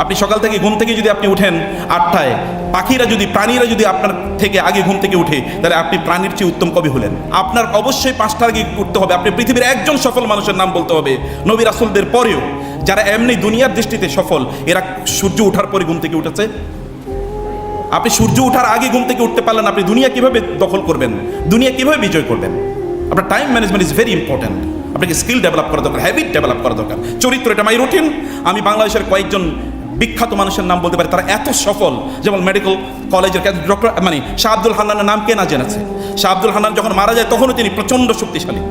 আপনি সকাল থেকে ঘুম থেকে যদি আপনি উঠেন 8টায়, প্রাণীরা যদি আপনার থেকে আগে ঘুম থেকে উঠে, তাহলে আপনি প্রাণীর চেয়ে উত্তম কবি হলেন। আপনার অবশ্যই 5টার আগে উঠতে হবে। আপনি পৃথিবীর একজন সফল মানুষের নাম বলতে হবে নবী রাসূলদের পরেও, যারা এমনি দুনিয়ার দৃষ্টিতে সফল, এরা সূর্য ওঠার পরে ঘুম থেকে উঠেছে। আপনি সূর্য ওঠার আগে ঘুম থেকে উঠতে পারলেন, আপনি দুনিয়া কিভাবে দখল করবেন, দুনিয়া কিভাবে বিজয় করবেন? আপনার time management is very important. আপনাকে স্কিল ডেভেলপ করা দরকার, হ্যাবিট ডেভেলপ করা দরকার, চরিত্র, এটা মাই রুটিন। আমি বাংলাদেশের কয়েকজন বিখ্যাত মানুষের নাম বলতে পারি, তারা এত সফল, যেমন মেডিকেল কলেজের ডক্টর শাহ আব্দুল হান্নানের নাম কে না জেনেছে? শাহ আব্দুল হান্নান যখন মারা যায় তখনও তিনি প্রচণ্ড শক্তিশালী।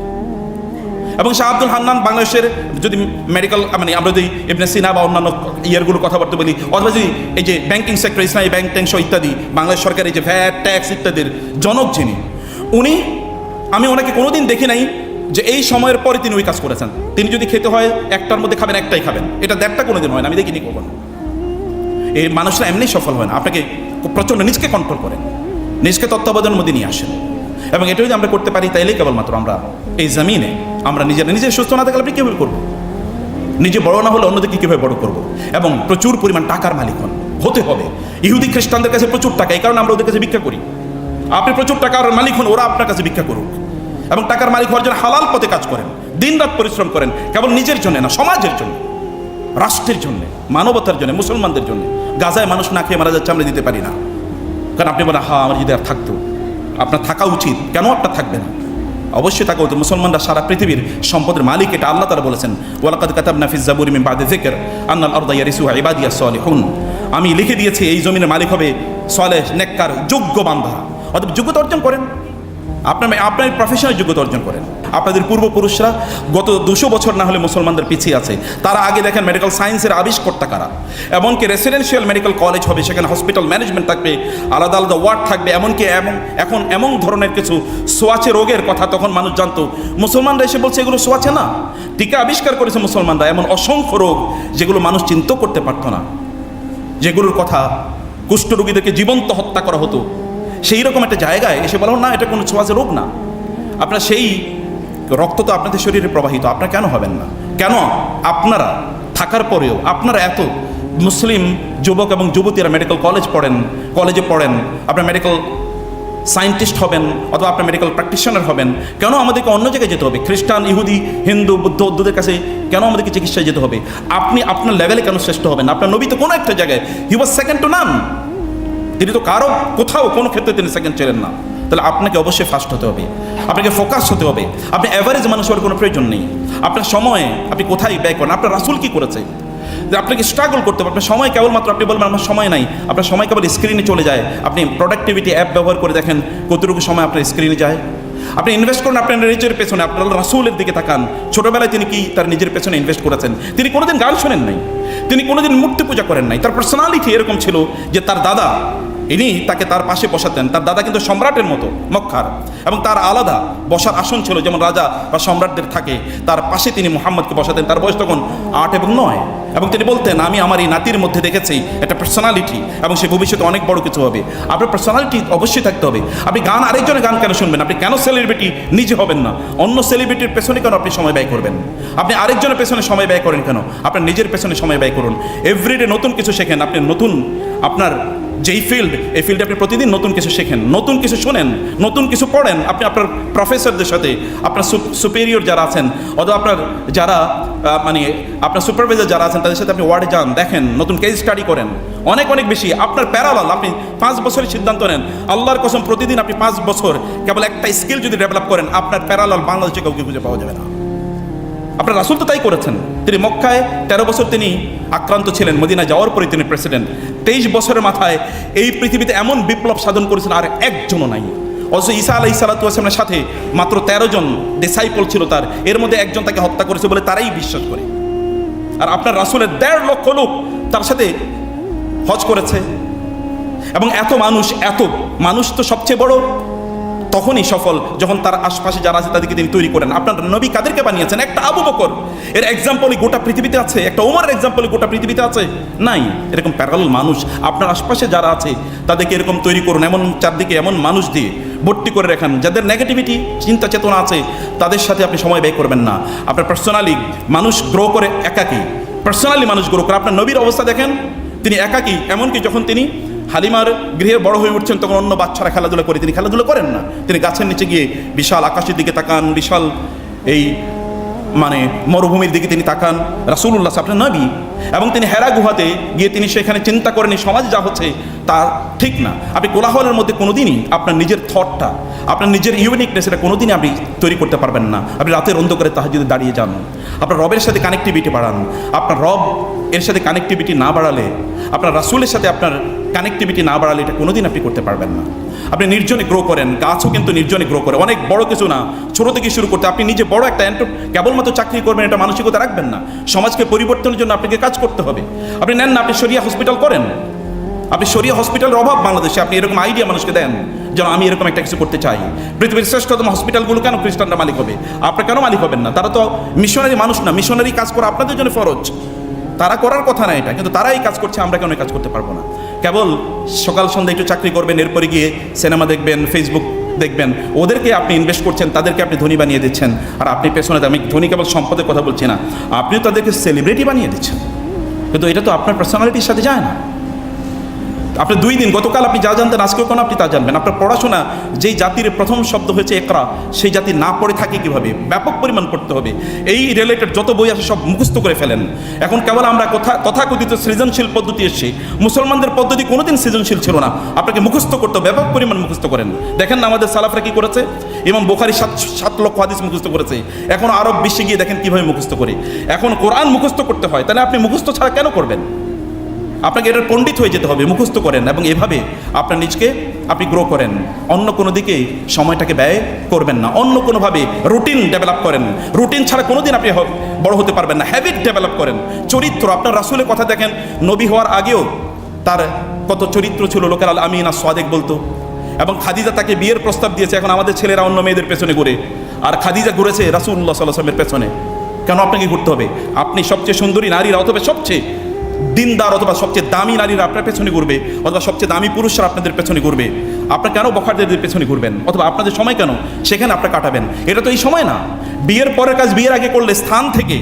এবং শাহ আব্দুল হান্নান বাংলাদেশের যদি মেডিকেল আমরা যদি ইবনে সিনা বা অন্যান্য ইয়ারগুলো কথাবার্তা বলি, অথবা যদি এই যে ব্যাংকিং সেক্টর, ইসলামী ব্যাংক ট্যাংক ইত্যাদি, বাংলাদেশ সরকারের যে ভ্যাট ট্যাক্স ইত্যাদির জনক যিনি, আমি ওনাকে কোনোদিন দেখি নাই যে এই সময়ের পরে তিনি ওই কাজ করেছেন। তিনি যদি খেতে হয় 1টার মধ্যে খাবেন, 1টাই খাবেন, এটা 1.5টা কোনোদিন হয় না, আমি দেখিনি কখনো। এই মানুষরা এমনি সফল হয় না, আপনাকে প্রচণ্ড নিজকে কন্ট্রোল করেন, নিজকে তত্ত্বাবধানের মধ্যে নিয়ে আসেন। এবং এটা যদি আমরা করতে পারি, তাইলেই কেবলমাত্র আমরা এই জমিনে আমরা নিজে সুস্থ না থাকলে আপনি কীভাবে করবো? নিজে বড় না হলে অন্যদেরকে কীভাবে বড় করবো? এবং প্রচুর পরিমাণ টাকার মালিক হতে হবে। ইহুদি খ্রিস্টানদের কাছে প্রচুর টাকা, এই কারণে আমরা ওদের কাছে ভিক্ষা করি। আপনি প্রচুর টাকার মালিক হন, ওরা আপনার কাছে ভিক্ষা করুক। এবং টাকার মালিক হওয়ার জন্য হালাল পথে কাজ করেন, দিনরাত পরিশ্রম করেন, কেবল নিজের জন্য না, সমাজের জন্য, রাষ্ট্রের জন্য, মানবতার জন্য, মুসলমানদের জন্য। গাজায় মানুষ না খেয়ে মারা যাচ্ছে, আমরা দিতে পারি না। কারণ আপনি বলেন, আমার যদি আর থাকতো, আপনার থাকা উচিত, কেন আপনার থাকবে না? অবশ্যই থাকা উচিত। মুসলমানরা সারা পৃথিবীর সম্পদের মালিক, এটা আল্লাহ তাআলা বলেছেন, ওয়ালাকাদ কাতাবনা ফিজ জাবুরি মিন বাদি যিকর আন্নাল আরদা ইয়ারিসুহা ইবাদিয়াস সালিহুন। আমি লিখে দিয়েছি এই জমিনের মালিক হবে সালেহ, নেককার, যোগ্য বান্দা। অতএব যোগ্যতা অর্জন করেন, আপনার প্রফেশনাল যোগ্যতা অর্জন করেন। আপনাদের পূর্বপুরুষরা গত 200 বছর না হলে মুসলমানদের পিছিয়ে আছে। তারা আগে দেখেন মেডিকেল সায়েন্সের আবিষ্কর্তা কারা। এমনকি রেসিডেন্সিয়াল মেডিকেল কলেজ হবে, সেখানে হসপিটাল ম্যানেজমেন্ট থাকবে, আলাদা আলাদা ওয়ার্ড থাকবে। এমনকি এখন এমন ধরনের কিছু সোয়াচে রোগের কথা তখন মানুষ জানতো, মুসলমানরা এসে বলছে এগুলো সোয়াচে না। টিকা আবিষ্কার করেছে মুসলমানরা, এমন অসংখ্য রোগ যেগুলো মানুষ চিন্তা করতে পারত না, যেগুলোর কথা কুষ্ঠরোগীদেরকে জীবন্ত হত্যা করা হতো। সেই রকম একটা জায়গায় এসে বলো না, এটা কোনো ছোঁয়াচে রোগ না। আপনার সেই রক্ত তো আপনাদের শরীরে প্রবাহিত, আপনারা কেন হবেন না? কেন আপনারা থাকার পরেও আপনারা এত মুসলিম যুবক এবং যুবতীরা মেডিকেল কলেজে পড়েন, আপনার মেডিকেল সায়েন্টিস্ট হবেন অথবা আপনার মেডিকেল প্র্যাকটিশনার হবেন, কেন আমাদেরকে অন্য জায়গায় যেতে হবে? খ্রিস্টান, ইহুদি, হিন্দু, বৌদ্ধদের কাছে কেন আমাদেরকে চিকিৎসায় যেতে হবে? আপনি আপনার লেভেলে কেন শ্রেষ্ঠ হবেন? আপনার নবী তো কোনো একটা জায়গায় হি ওয়াজ সেকেন্ড টু নান। তিনি তো কারো কোথাও কোনো ক্ষেত্রে তিনি সেকেন্ড ছিলেন না। তাহলে আপনাকে অবশ্যই ফার্স্ট হতে হবে, আপনাকে ফোকাস হতে হবে। আপনি অ্যাভারেজ মানুষ হওয়ার কোনো প্রয়োজন নেই। আপনার সময়ে আপনি কোথায় ব্যয় করেন? আপনার রাসূল কি করেছে? যে আপনাকে স্ট্রাগল করতে হবে। আপনার সময় কেবলমাত্র, আপনি বলবেন আমার সময় নাই, আপনার সময় কেবল স্ক্রিনে চলে যায়। আপনি প্রোডাক্টিভিটি অ্যাপ ব্যবহার করে দেখেন কতটুকু সময় আপনার স্ক্রিনে যায়। আপনি ইনভেস্ট করেন আপনার নিজের পেছনে, আপনার রাসূলের দিকে তাকান। ছোটোবেলায় তিনি কি তার নিজের পেছনে ইনভেস্ট করেছেন? তিনি কোনোদিন গান শোনেন নাই, তিনি কোনোদিন মূর্তি পূজা করেন নাই। তার পার্সোনালিটি এরকম ছিল যে তার দাদা, ইনি তাকে তার পাশে বসাতেন। তার দাদা কিন্তু সম্রাটের মতো মক্কার, এবং তার আলাদা বসার আসন ছিল, যেমন রাজা বা সম্রাটদের থাকে। তার পাশে তিনি মুহাম্মদকে বসাতেন। তার বয়স তখন 8 এবং 9, এবং তিনি বলতেন, আমি আমার এই নাতির মধ্যে দেখেছি একটা পার্সোনালিটি, এবং সে ভবিষ্যতে অনেক বড় কিছু হবে। আপনার পার্সোনালিটি অবশ্যই থাকতে হবে। আপনি গান, আরেকজনের গান কেন শুনবেন? আপনি কেন সেলিব্রিটি নিজে হবেন না? অন্য সেলিব্রিটির পেছনে কেন আপনি সময় ব্যয় করবেন? আপনি আরেকজনের পেছনে সময় ব্যয় করেন কেন? আপনার নিজের পেছনে সময় ব্যয় করুন। এভরিডে নতুন কিছু শেখেন। আপনি আপনার যেই ফিল্ড, এই ফিল্ডে আপনি প্রতিদিন নতুন কিছু শেখেন, নতুন কিছু শোনেন, নতুন কিছু পড়েন। আপনি আপনার প্রফেসরদের সাথে, আপনার সুপেরিয়র যারা আছেন অথবা আপনার যারা আপনার সুপারভাইজার যারা আছেন, তাদের সাথে আপনি ওয়ার্ডে যান, দেখেন, নতুন কেস স্টাডি করেন। অনেক বেশি আপনার প্যারালাল। আপনি 5 বছরের সিদ্ধান্ত নেন, আল্লাহর কসম প্রতিদিন আপনি 5 বছর কেবল একটা স্কিল যদি ডেভেলপ করেন, আপনার প্যারালাল বাংলাদেশে কাউকে খুঁজে পাওয়া যাবে না। আপনার রাসূল তো তাই করেছেন। তিনি মক্কায় 13 বছর তিনি আক্রান্ত ছিলেন, মদিনায় যাওয়ার পরে তিনি প্রেসিডেন্ট। 23 বছরের মাথায় এই পৃথিবীতে এমন বিপ্লব সাধন করেছেন আর একজনও নাই। অথচ ঈসা আলাইহিস সালাতু ওয়াস সালামের সাথে মাত্র 13 জন ডিসাইপল ছিল তার, এর মধ্যে একজন তাকে হত্যা করেছে বলে তারাই বিশ্বাস করে। আর আপনার রাসূলের 1.5 লক্ষ লোক তার সাথে হজ করেছে। এবং এত মানুষ তো সবচেয়ে বড় তখনই সফল যখন তার আশপাশে যারা আছে তাদেরকে তিনি তৈরি করেন। আপনার নবী কাদেরকে বানিয়েছেন? একটা আবু বকর এর এক্সাম্পলই গোটা পৃথিবীতে আছে, একটা ওমরের এক্সাম্পলই গোটা পৃথিবীতে আছে? নাই। এরকম প্যারালাল মানুষ আপনার আশপাশে যারা আছে তাদেরকে এরকম তৈরি করুন। এমন চারদিকে এমন মানুষ দিয়ে ভর্তি করে রাখেন যাদের নেগেটিভিটি চিন্তা চেতনা আছে, তাদের সাথে আপনি সময় ব্যয় করবেন না। আপনার পার্সোনালি মানুষ গ্রো করে একাকী, পার্সোনালি মানুষ গ্রো করে। আপনার নবীর অবস্থা দেখেন, তিনি একাকী, এমনকি যখন তিনি হালিমার গৃহে বড় হয়ে উঠছেন তখন অন্য বাচ্চারা খেলাধুলা করে, তিনি খেলাধুলা করেন না। তিনি গাছের নিচে গিয়ে বিশাল আকাশের দিকে তাকান, বিশাল এই মানে মরুভূমির দিকে তিনি তাকান। রাসূলুল্লাহ আপনার নবী, এবং তিনি হেরা গুহাতে গিয়ে তিনি সেখানে চিন্তা করেন এই সমাজ যা হচ্ছে তা ঠিক না। আপনি কোলাহলের মধ্যে কোনোদিনই আপনার নিজের থটটা, আপনার নিজের ইউনিকনেস এটা কোনোদিনই আপনি তৈরি করতে পারবেন না। আপনি রাতের অন্ধকারে তাহাজ্জুদে দাঁড়িয়ে যান, আপনার রবের সাথে কানেক্টিভিটি বাড়ান। আপনার রব এর সাথে কানেক্টিভিটি না বাড়ালে, আপনার রাসূলের সাথে আপনার কানেক্টিভিটি না বাড়ালে এটা কোনোদিন আপনি করতে পারবেন না। আপনি নির্জনে গ্রো করেন, গাছও কিন্তু নির্জনে গ্রো করে। অনেক বড় কিছু না, ছোটো থেকে শুরু করতে। আপনি নিজে বড় একটা কেবলমাত্র চাকরি করবেন এটা মানসিকতা রাখবেন না। সমাজকে পরিবর্তনের জন্য আপনাকে কাজ করতে হবে। আপনি নেন না, আপনি শরিয়া হসপিটাল করেন, আপনি শরিয়া হসপিটালের অভাব বাংলাদেশে, আপনি এরকম আইডিয়া মানুষকে দেন যেন আমি এরকম একটা কিছু করতে চাই। পৃথিবীর শ্রেষ্ঠতম হসপিটালগুলো কেন খ্রিস্টানরা মালিক হবে? আপনি কেন মালিক হবেন না? তারা তো মিশনারি মানুষ না, মিশনারি কাজ করা আপনাদের জন্য ফরজ। তারা করার কথা না এটা, কিন্তু তারা এই কাজ করছে, আমরা কেন এই কাজ করতে পারবো না? কেবল সকাল সন্ধ্যা একটু চাকরি করবেন, এরপরে গিয়ে সিনেমা দেখবেন, ফেসবুক দেখবেন, ওদেরকে আপনি ইনভেস্ট করছেন, তাদেরকে আপনি ধনী বানিয়ে দিচ্ছেন। আর আপনি পেছনে, আমি ধনী কেবল সম্পদের কথা বলছি না, আপনিও তাদেরকে সেলিব্রিটি বানিয়ে দিচ্ছেন। কিন্তু এটা তো আপনার পার্সোনালিটির সাথে যায় না। আপনি 2 দিন, গতকাল আপনি যা জানতেন আজকেও কেন আপনি তা জানবেন? আপনার পড়াশোনা, যেই জাতির প্রথম শব্দ হয়েছে একরা, সেই জাতি না পড়ে থাকে কীভাবে? ব্যাপক পরিমাণ পড়তে হবে। এই রিলেটেড যত বই আছে সব মুখস্থ করে ফেলেন। এখন কেবল আমরা তথাকথিত সৃজনশীল পদ্ধতি এসেছি, মুসলমানদের পদ্ধতি কোনোদিন সৃজনশীল ছিল না। আপনাকে মুখস্থ করতে হবে, ব্যাপক পরিমাণ মুখস্থ করেন। দেখেন না আমাদের সালাফরা কী করেছে? ইমাম বুখারী 7 লক্ষ হাদিস মুখস্থ করেছে। এখন আরব বিশ্বে গিয়ে দেখেন কীভাবে মুখস্থ করে। এখন কোরআন মুখস্থ করতে হয়, তাহলে আপনি মুখস্থ ছাড়া কেন করবেন? আপনাকে এটার পণ্ডিত হয়ে যেতে হবে, মুখস্থ করেন, এবং এভাবে আপনার নিজকে আপনি গ্রো করেন। অন্য কোনো দিকে সময়টাকে ব্যয় করবেন না, অন্য কোনোভাবে রুটিন ডেভেলপ করেন। রুটিন ছাড়া কোনোদিন আপনি বড় হতে পারবেন না। হ্যাবিট ডেভেলপ করেন, চরিত্র। আপনার রাসূলের কথা দেখেন, নবী হওয়ার আগেও তার কত চরিত্র ছিল, লোকের আল আমিন আর সাদেক বলতো। এবং খাদিজা তাকে বিয়ের প্রস্তাব দিয়েছে। এখন আমাদের ছেলেরা অন্য মেয়েদের পেছনে ঘুরে, আর খাদিজা ঘুরেছে রাসূলুল্লাহ সাল্লাল্লাহু আলাইহি ওয়াসাল্লামের পেছনে। কেন আপনাকে ঘুরতে হবে? আপনি সবচেয়ে সুন্দরী নারীরা, অথবা সবচেয়ে দিনদার অথবা সবচেয়ে দামি নারীরা আপনার পেছনে ঘুরবে, অথবা সবচেয়ে দামি পুরুষরা আপনাদের পেছনে ঘুরবে। আপনার কেন বখারদের পেছনে ঘুরবেন? অথবা আপনাদের সময় কেন সেখানে আপনার কাটাবেন? এটা তো এই সময় না। বিয়ের পরের কাজ বিয়ের আগে করলে স্থান থেকে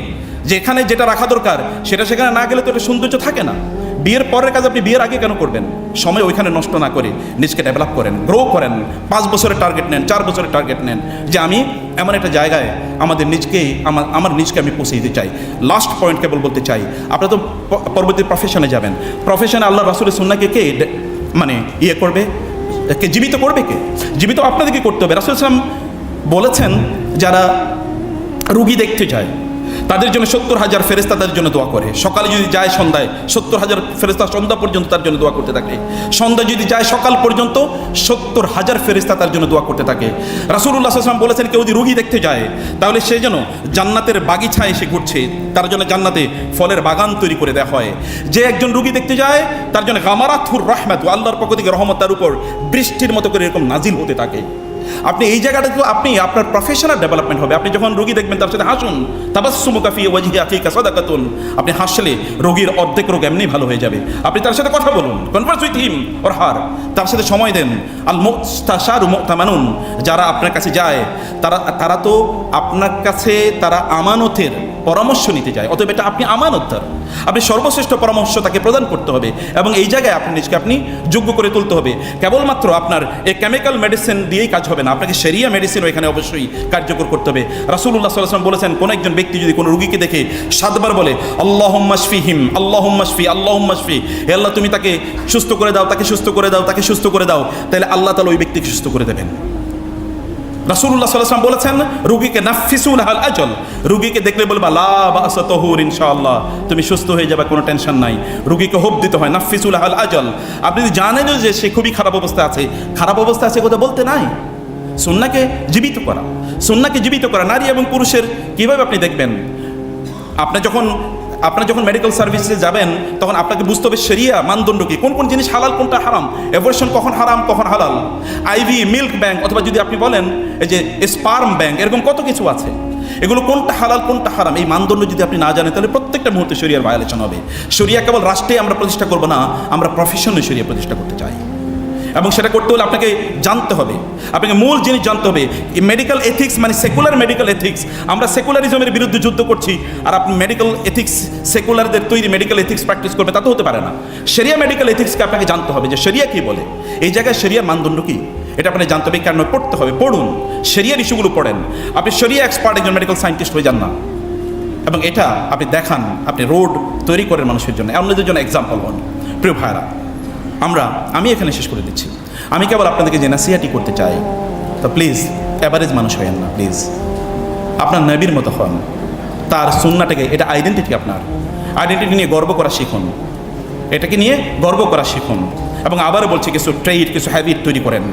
যেখানে যেটা রাখা দরকার সেটা সেখানে না গেলে তো এটা সৌন্দর্য থাকে না। বিয়ের পরের কাজ আপনি বিয়ের আগে কেন করবেন? সময় ওইখানে নষ্ট না করে নিজকে ডেভেলপ করেন, গ্রো করেন। 5 বছরের টার্গেট নেন, 4 বছরের টার্গেট নেন, যে আমি এমন একটা জায়গায় আমাদের নিজকেই আমার নিজকে আমি পৌঁছে দিতে চাই। লাস্ট পয়েন্ট কেবল বলতে চাই, আপনারা তো পরবর্তী প্রফেশনে যাবেন। প্রফেশনে আল্লাহ রাসূলের সুন্নাহকে কে মানে করবে, কে জীবিত করবে? কে জীবিত? আপনাদেরকে করতে হবে। রাসূল সাল্লাল্লাহু আলাইহি ওয়াসাল্লাম বলেছেন, যারা রুগী দেখতে যায় তাদের জন্য 70,000 ফেরেশতা তাদের জন্য দোয়া করে। সকালে যদি যায় সন্ধ্যায় 70,000 ফেরেশতা সন্ধ্যা পর্যন্ত তার জন্য দোয়া করতে থাকে। সন্ধ্যা যদি যায় সকাল পর্যন্ত 70,000 ফেরেশতা তার জন্য দোয়া করতে থাকে। রাসূলুল্লাহ সাল্লাল্লাহু আলাইহি ওয়াসাল্লাম বলেছেন, কেউ যদি রুগী দেখতে যায় তাহলে সে যেন জান্নাতের বাগিচায় এসে ঘুরছে, তার জন্য জান্নাতে ফলের বাগান তৈরি করে দেওয়া হয়। যে একজন রুগী দেখতে যায় তার জন্য গামারাতুর রাহমাত, আল্লাহর পক্ষ থেকে রহমত তার উপর বৃষ্টির মতো করে এরকম নাজিল হতে থাকে। আপনি এই জায়গাটাতে আপনি আপনার প্রফেশনাল ডেভেলপমেন্ট হবে। আপনি যখন রোগী দেখবেন তার সাথে হাসুন, তাবাসসুমুকা ফি ওয়াজহি আখিকা সাদাকাতুন। আপনি হাসলে রোগীর অর্ধেক রোগ এমনি ভালো হয়ে যাবে। আপনি তার সাথে কথা বলুন, Converse with him or her, তার সাথে সময় দেন। আল মুস্তাশারু মুতামানুন, যারা আপনার কাছে যায় তারা তো আপনার কাছে তারা আমানতের পরামর্শ নিতে যায়, অতএব এটা আপনি আমানতদার। আপনি সর্বশ্রেষ্ঠ পরামর্শ তাকে প্রদান করতে হবে, এবং এই জায়গায় আপনি নিজকে আপনি যোগ্য করে তুলতে হবে। কেবলমাত্র আপনার এই কেমিক্যাল মেডিসিন দিয়েই কাজ হবে না, আপনাকে শরিয়া মেডিসিনও এখানে অবশ্যই কার্যকর করতে হবে। রাসূলুল্লাহ সাল্লাল্লাহু আলাইহি ওয়াসাল্লাম বলেছেন, কোন একজন ব্যক্তি যদি কোনো রোগীকে দেখে 7 বার বলে আল্লাহুম্মা শফিহিম, আল্লাহুম্মা শফি, আল্লাহুম্মা শফি, হে আল্লাহ তুমি তাকে সুস্থ করে দাও, তাকে সুস্থ করে দাও, তাকে সুস্থ করে দাও, তাহলে আল্লাহ তাআলা ওই ব্যক্তিকে সুস্থ করে দেবেন। রাসূলুল্লাহ সাল্লাল্লাহু আলাইহি ওয়াসাল্লাম বলেছেন, রোগীকে নাফিসু লাহাল আজল, রোগীকে দেখলে বলবা লা বাসা তাহুর, ইনশাআল্লাহ তুমি সুস্থ হয়ে যাবে, কোনো টেনশন নাই। রোগীকে হোপ দিতে হয়, নাফিসু লাহাল আজল। আপনি যদি জানেন যে সে খুবই খারাপ অবস্থা আছে কথা বলতে নাই। সুন্নাহকে জীবিত করা, সুন্নাহকে জীবিত করা। নারী এবং পুরুষের কীভাবে আপনি দেখবেন? আপনার যখন মেডিকেল সার্ভিসে যাবেন তখন আপনাকে বুঝতে হবে শরিয়া মানদণ্ড কি, কোন কোন জিনিস হালাল কোনটা হারাম, অ্যাবর্শন কখন হারাম কখন হালাল, আইভি মিল্ক ব্যাংক, অথবা যদি আপনি বলেন এই যে স্পার্ম ব্যাংক, এরকম কত কিছু আছে। এগুলো কোনটা হালাল কোনটা হারাম, এই মানদণ্ড যদি আপনি না জানেন তাহলে প্রত্যেকটা মুহূর্তে শরিয়ার ভায়োলেশন হবে। শরিয়া কেবল রাষ্ট্রে আমরা প্রতিষ্ঠা করব না, আমরা প্রফেশনে শরিয়া প্রতিষ্ঠা করতে চাই। এবং সেটা করতে হলে আপনাকে জানতে হবে, আপনাকে মূল জিনিস জানতে হবে। মেডিকেল এথিক্স মানে সেকুলার মেডিকেল এথিক্স। আমরা সেকুলারিজমের বিরুদ্ধে যুদ্ধ করছি, আর আপনি মেডিকেল এথিক্স, সেকুলারদের তৈরি মেডিকেল এথিক্স প্র্যাকটিস করবে, তা তো হতে পারে না। শরিয়া মেডিকেল এথিক্সকে আপনাকে জানতে হবে যে শরিয়া কী বলে, এই জায়গায় শরিয়ার মানদণ্ড কী, এটা আপনাকে জানতে হবে। কেন পড়তে হবে, পড়ুন, শরিয়ার ইস্যুগুলো পড়েন। আপনি শরিয়া এক্সপার্ট একজন মেডিকেল সায়েন্টিস্ট হয়ে যান না, এবং এটা আপনি দেখান, আপনি রোড তৈরি করেন মানুষের জন্য, অন্যদের জন্য এক্সাম্পল হন। প্রিয় ভাইরা, আমি এখানে শেষ করে দিচ্ছি। আমি কেবল আপনাদেরকে যে নাসিহাটি করতে চাই, তো প্লিজ অ্যাভারেজ মানুষ হয়েন না, প্লিজ আপনার নবীর মতো হন, তার সুন্নাটাকে, এটা আইডেন্টিটি, আপনার আইডেন্টিটি নিয়ে গর্ব করা শিখুন, এটাকে নিয়ে গর্ব করা শিখুন। এবং আবারও বলছি, কিছু ট্রেড, কিছু হ্যাবিট তৈরি করেন।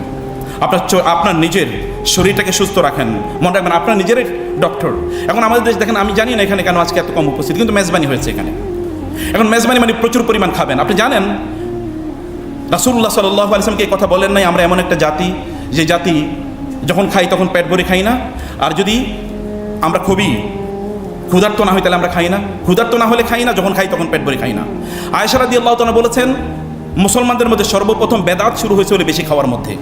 আপনার নিজের শরীরটাকে সুস্থ রাখেন। মনে রাখবেন আপনার নিজেরই ডক্টর। এখন আমাদের দেশ দেখেন, আমি জানি না এখানে কেন আজকে এত কম উপস্থিতি, কিন্তু মেজবানি হয়েছে এখানে। এখন মেজবানি মানে প্রচুর পরিমাণ খাবেন। আপনি জানেন রাসূলুল্লাহ সাল্লাল্লাহু আলাইহি ওয়াসাল্লাম কে কথা বলেন নাই, আমরা এমন একটা জাতি যে জাতি যখন খাই তখন পেট ভরে খাই না, আর যদি আমরা খুবই ক্ষুধার্ত না হই তাহলে আমরা খাই না, ক্ষুধার্ত না হলে খাই না, যখন খাই তখন পেট ভরে খাই না। আয়েশা রাদিয়াল্লাহু তাআলা বলেছেন, মুসলমানদের মধ্যে সর্বপ্রথম বেদাত শুরু হয়েছে হলে বেশি খাওয়ার মধ্যে,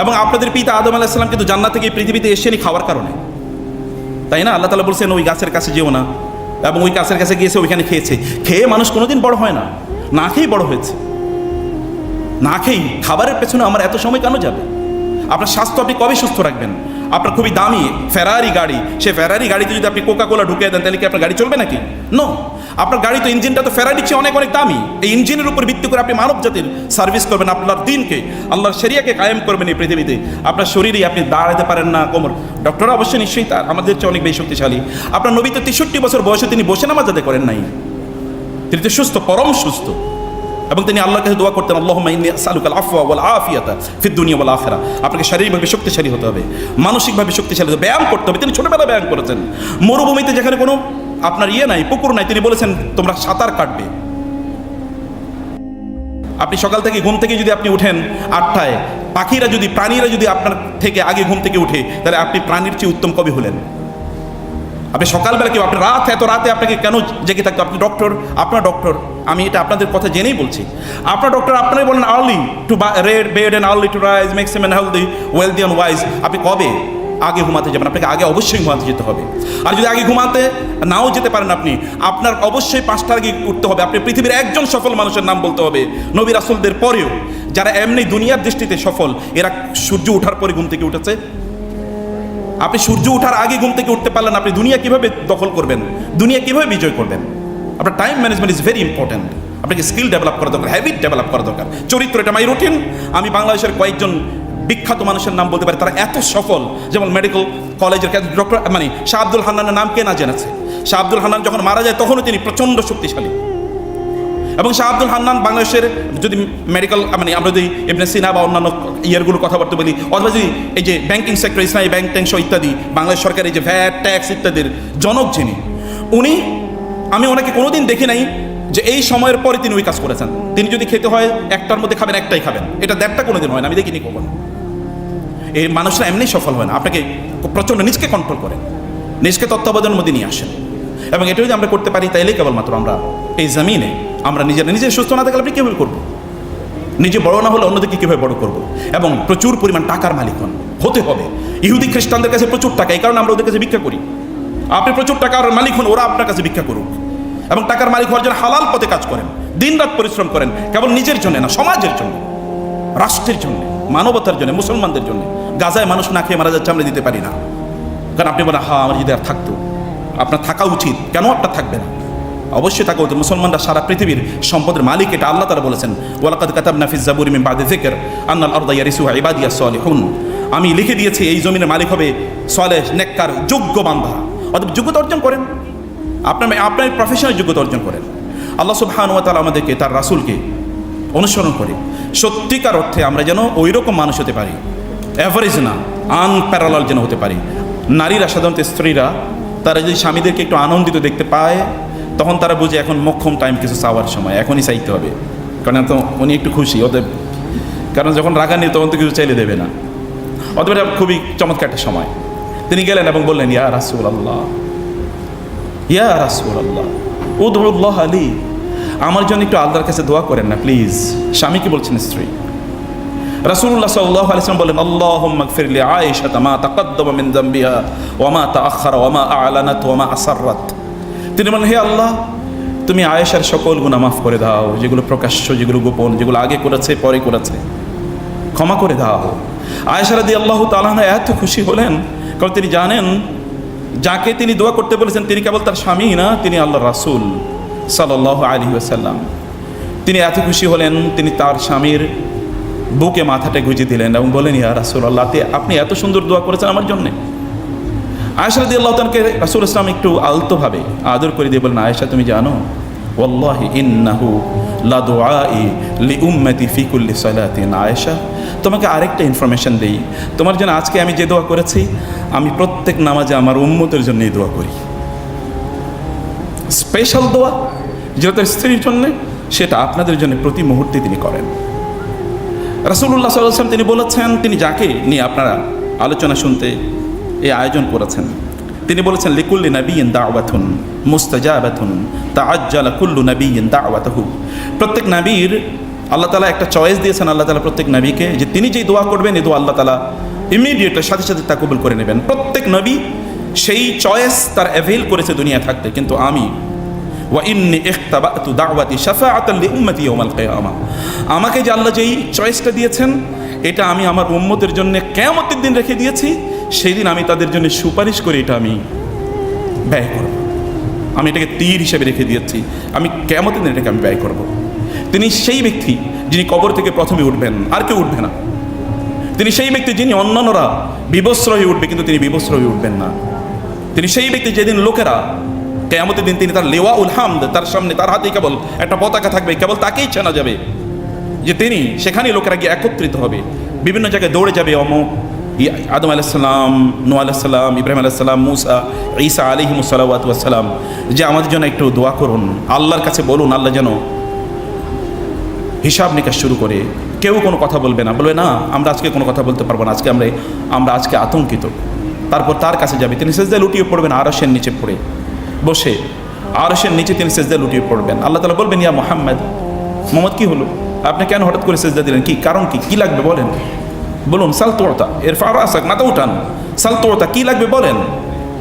এবং আপনাদের পিতা আদম আলাইহিস সালাম কিন্তু জান্নাত থেকে পৃথিবীতে এসেনি খাওয়ার কারণে, তাই না? আল্লাহ তাআলা বলছেন ওই গাছের কাছে যেও না, এবং ওই গাছের কাছে গিয়েছে, ওইখানে খেয়েছে। খেয়ে মানুষ কোনোদিন বড় হয় না, না খেয়েই বড় হয়েছে। না খেয়েই খাবারের পেছনে আমার এত সময় কেন যাবে? আপনার স্বাস্থ্য আপনি কবে সুস্থ রাখবেন? আপনার খুবই দামি ফেরারি গাড়ি, সে ফেরারি গাড়িতে যদি আপনি কোকা কোলা ঢুকিয়ে দেন, তাহলে কি আপনার গাড়ি চলবে নাকি? নো। আপনার গাড়ি তো, ইঞ্জিনটা তো ফেরারির চেয়ে অনেক অনেক দামি। এই ইঞ্জিনের উপর ভিত্তি করে আপনি মানব জাতির সার্ভিস করবেন, আপনার দিনকে, আল্লাহর শরিয়াকে কায়েম করবেন এই পৃথিবীতে। আপনার শরীরেই আপনি দাঁড়াতে পারেন না, কোমর, ডক্টররা অবশ্যই নিশ্চয়ই তার আমাদের চেয়ে অনেক বেশি শক্তিশালী। আপনার নবী তো 63 বছর বয়সে তিনি বসে নামাজ আদায় করেন নাই, তিনি তো সুস্থ, পরম সুস্থ, এবং তিনি আল্লাহর কাছে দোয়া করতেন, আল্লাহুম্মা ইন্নী আসআলুকাল আফওয়া ওয়াল আফিয়াতা ফিদ দুনিয়া ওয়াল আখিরা। আপনাকে শারীরিকভাবে শক্তিশালী হতে হবে, মানসিকভাবে শক্তিশালী হতে হবে, ব্যায়াম করতে হবে। তিনি ছোটবেলায় ব্যায়াম করেছেন। মরুভূমিতে যেখানে কোনো আপনার নাই, পুকুর নাই, তিনি বলেছেন তোমরা সাঁতার কাটবে। আপনি সকাল থেকে ঘুম থেকে যদি আপনি উঠেন 8টায়, প্রাণীরা যদি আপনার থেকে আগে ঘুম থেকে উঠে, তাহলে আপনি প্রাণীর চেয়ে উত্তম কবি হলেন। আপনি সকালবেলা কেউ, আপনি এত রাতে আপনাকে কেন জেগে থাকতো? আপনি ডক্টর, আপনার ডক্টর, আমি এটা আপনাদের কথা জেনেই বলছি, আপনার ডক্টর আপনারাই বলেন early to red bed and early to rise makes him healthy wealthy and wise. আপনি কবে আগে ঘুমাতে যাবেন? আপনাকে আগে অবশ্যই ঘুমাতে যেতে হবে। আর যদি আগে ঘুমাতে নাও যেতে পারেন, আপনার অবশ্যই 5টার আগে উঠতে হবে। আপনি পৃথিবীর একজন সফল মানুষের নাম বলতে হবে, নবী রাসূলদের পরেও, যারা এমনি দুনিয়ার দৃষ্টিতে সফল, এরা সূর্য ওঠার পরে ঘুম থেকে উঠেছে। আপনি সূর্য ওঠার আগে ঘুম থেকে উঠতে পারলেন, আপনি দুনিয়া কিভাবে দখল করবেন, দুনিয়া কিভাবে বিজয় করবেন? আপনার time management is very important. আপনাকে স্কিল ডেভেলপ করা দরকার, হ্যাবিট ডেভেলপ করা দরকার, চরিত্র। এটা মাই রুটিন। আমি বাংলাদেশের কয়েকজন বিখ্যাত মানুষের নাম বলতে পারি, তারা এত সফল, যেমন মেডিকেল কলেজের ডক্টর, শাহ আব্দুল হান্নানের নাম কে না জেনেছে? শাহ আব্দুল হান্নান যখন মারা যায় তখনও তিনি প্রচণ্ড শক্তিশালী। এবং শাহ আব্দুল হান্নান বাংলাদেশের যদি মেডিকেল, আমরা যদি ইবনে সিনা বা অন্যান্য ইয়ারগুলোর কথাবার্তা বলি, অথবা যদি এই যে ব্যাংকিং সেক্টর, ইসলামী ব্যাংক ট্যাঙ্ক ইত্যাদি, বাংলাদেশ সরকারের এই যে ভ্যাট ট্যাক্স ইত্যাদির জনক যিনি, আমি ওনাকে কোনোদিন দেখি নাই যে এই সময়ের পরে তিনি ওই কাজ করেছেন। তিনি যদি খেতে হয় 1টার মধ্যে খাবেন, 1টাই খাবেন, এটা 1.5টা কোনোদিন হয় না, আমি দেখিনি কখনো। এই মানুষরা এমনি সফল হয় না। আপনাকে প্রচণ্ড নিজকে কন্ট্রোল করেন, নিজকে তত্ত্বাবধানের মধ্যে নিয়ে আসেন, এবং এটা যদি আমরা করতে পারি, তাইলেই কেবলমাত্র আমরা এই জমিনে আমরা নিজে সুস্থ না থাকলে আপনি কীভাবে করবো? নিজে বড় না হলে অন্যদেরকে কীভাবে বড় করবো? এবং প্রচুর পরিমাণ টাকার মালিক হতে হবে। ইহুদি খ্রিস্টানদের কাছে প্রচুর টাকা, এই কারণে আমরা ওদের কাছে ভিক্ষা করি। আপনি প্রচুর টাকার মালিক হন, ওরা আপনার কাছে ভিক্ষা করুক, এবং টাকার মালিক হওয়ার জন্য হালাল পথে কাজ করেন, দিনরাত পরিশ্রম করেন, কেবল নিজের জন্য না, সমাজের জন্য, রাষ্ট্রের জন্য, মানবতার জন্য, মুসলমানদের জন্য। গাজায় মানুষ না খেয়ে মারা যাচ্ছে, আমরা দিতে পারি না। কারণ আপনি বলেন, হ্যাঁ আমার যদি আর থাকতো, আপনার থাকা উচিত। কেন আপনার থাকবে না? অবশ্যই থাকা উচিত। মুসলমানরা সারা পৃথিবীর সম্পদের মালিক, এটা আল্লাহ তাআলা বলেছেন, ওয়ালাকাদ কাতাবনা ফিজ জাবুরি মিন বাদি যিকর আন্নাল আরদা ইয়ারিসুহা ইবাদিয়াস সালিহুন। আমি লিখে দিয়েছি এই জমিনের মালিক হবে সালেহ, নেককার, যোগ্য বান্দা। অতএব যোগ্যতা অর্জন করেন, আপনার প্রফেশনাল যোগ্যতা অর্জন করেন। আল্লাহ সুবহানাহু ওয়া তাআলা আমাদেরকে, তার রাসূলকে অনুসরণ করে সত্যিকার অর্থে আমরা যেন ওই রকম মানুষ হতে পারি, অ্যাভারেজ না, আনপ্যারালাল যেন হতে পারি। নারীরা, সাধারণত স্ত্রীরা, তারা যদি স্বামীদেরকে একটু আনন্দিত দেখতে পায়, তখন তারা বুঝে এখন মোক্ষম টাইম কিছু চাওয়ার সময়, এখনই চাইতে হবে। কারণ তো উনি একটু খুশি ওদের, কারণ যখন রাগান্বিত তখন তো কিছু চাইলে দেবে না। অতএব এটা খুবই চমৎকার একটা সময়। তিনি গেলেন এবং বললেন, ইয়া রাসূলুল্লাহ, ইয়া রাসূলুল্লাহ উদউল্লাহ আলী, আমার জন্য একটু আল্লাহর কাছে দোয়া করেন না প্লিজ। স্বামী কি বলছেন? স্ত্রী, রাসূলুল্লাহ সাল্লাল্লাহু আলাইহি ওয়াসাল্লাম বলেন, আল্লাহুম্মা গফির লি আয়েশা মা তাকাদ্দামা মিন যামবিহা ওয়া মা তাআখারা ওয়া মা আ'লানাত ওয়া মা আসাররাত। তিনি বলেন, হে আল্লাহ, তুমি আয়েশার সকল গুনাহ মাফ করে দাও, যেগুলো প্রকাশ্য, যেগুলো গোপন, যেগুলো আগে করেছে পরে করেছে, ক্ষমা করে দাও। আয়েশা রাদিয়াল্লাহু তাআলা আনহা এত খুশি হলেন, কারণ তিনি জানেন যাকে তিনি দোয়া করতে বলেছেন তিনি কেবল তার স্বামী না, তিনি আল্লাহর রাসূল সাল্লাল্লাহু আলাইহি ওয়াসাল্লাম। তিনি এত খুশি হলেন, তিনি তার স্বামীর বুকে মাথাটা গুঁজে দিলেন এবং বলেন, ইয়া রাসূলুল্লাহ, আপনি এত সুন্দর দোয়া করেছেন আমার জন্য। আয়েশা রাদিয়াল্লাহু তাআলাকে রাসূল ইসলাম একটু আলতোভাবে আদর করে দিয়ে বলেন, আয়েশা, তুমি জানো, ওয়াল্লাহি ইন্নাহু লা দুআই লি উম্মতি ফি কুল্লি সালাতিন। আয়েশা, তোমাকে আরেকটা ইনফরমেশন দেই, তোমার জন্য আজকে আমি যে দোয়া করেছি, আমি প্রত্যেক নামাজে আমার উম্মতের জন্য এই দোয়া করি। স্পেশাল দোয়া যেটা তার স্ত্রীর জন্য, সেটা আপনাদের জন্য প্রতি মুহূর্তে তিনি করেন। রাসূলুল্লাহ সাল্লাল্লাহু আলাইহি ওয়াসাল্লাম তিনি বলেছেন, তিনি যাকে নিয়ে আপনারা আলোচনা শুনতে এই আয়োজন করেছেন, তিনি বলেছেন, লিকুল্লি নাবিয়্যিন দাওয়াতুন মুস্তাজাবাতুন তাআজ্জালা কুল্লু নাবিয়্যিন দাওয়াতাহু। প্রত্যেক নবীর আল্লাহ তাআলা একটা চয়েস দিয়েছেন, আল্লাহ তাআলা প্রত্যেক নবীকে, যে তিনি যেই দোয়া করবেন এই দোয়া আল্লাহ তাআলা ইমিডিয়েটলি সাথে সাথে তা কবুল করে নেবেন। প্রত্যেক নবী সেই চয়েস তার অ্যাভেল করেছে দুনিয়া থাকতে, কিন্তু আমি ওয়া ইন্নী ইখতাবাতু দাওয়াতি শাফাআতান লি উম্মতি ইয়াউমাল কিয়ামা, আমাকে যে আল্লাহ যেই চয়েসটা দিয়েছেন, এটা আমি আমার উম্মতের জন্য কিয়ামতের দিন রেখে দিয়েছি। সেই দিন আমি তাদের জন্য সুপারিশ করে এটা আমি ব্যয় করব। আমি এটাকে তীর হিসেবে রেখে দিয়েছি, আমি কিয়ামতের দিন এটাকে আমি ব্যয় করব। তিনি সেই ব্যক্তি যিনি কবর থেকে প্রথমে উঠবেন, আর কেউ উঠবে না। তিনি সেই ব্যক্তি যিনি অন্যান্যরা বিবস্ত্র হয়ে উঠবে, কিন্তু তিনি বিবস্ত্র হয়ে উঠবেন না। তিনি সেই ব্যক্তি যেদিন লোকেরা কিয়ামতের দিন তিনি তার লিওয়াউল হামদ, তার সামনে তার হাতে কেবল একটা পতাকা থাকবে, কেবল তাকেই চেনা যাবে যে তিনি, সেখানেই লোকেরা গিয়ে একত্রিত হবে, বিভিন্ন জায়গায় দৌড়ে যাবে। অমুক আদম আলাইহিস সালাম, নূহ আলাইহিস সালাম, ইব্রাহিম আলাইহিস সালাম, মুসা, ঈসা আলাইহিমুস সালাওয়াতু ওয়াস সালাম, যে আমাদের জন্য একটু দোয়া করুন, আল্লাহর কাছে বলুন, আল্লাহ যেন হিসাব নিকাশ শুরু করে। কেউ কোনো কথা বলবে না, বলবে না আমরা আজকে কোনো কথা বলতে পারবো না, আজকে আমরা আজকে আতঙ্কিত। তারপর তার কাছে যাবে, তিনি সেজদায় লুটিয়ে পড়বেন, আরশের নিচে পড়ে বসে, আরশের নিচে তিনি সেজদায় লুটিয়ে পড়বেন। আল্লাহ তাআলা বলবেন, ইয়া মুহাম্মদ, মোহাম্মদ কি হলো, আপনি কেন হঠাৎ করে সেজদা দিলেন, কি কারণ, কি লাগবে বলেন, বলুন। সাল তোতা এর ফারাসাক, মাথা উঠান, সাল তোতা, কি লাগবে বলেন,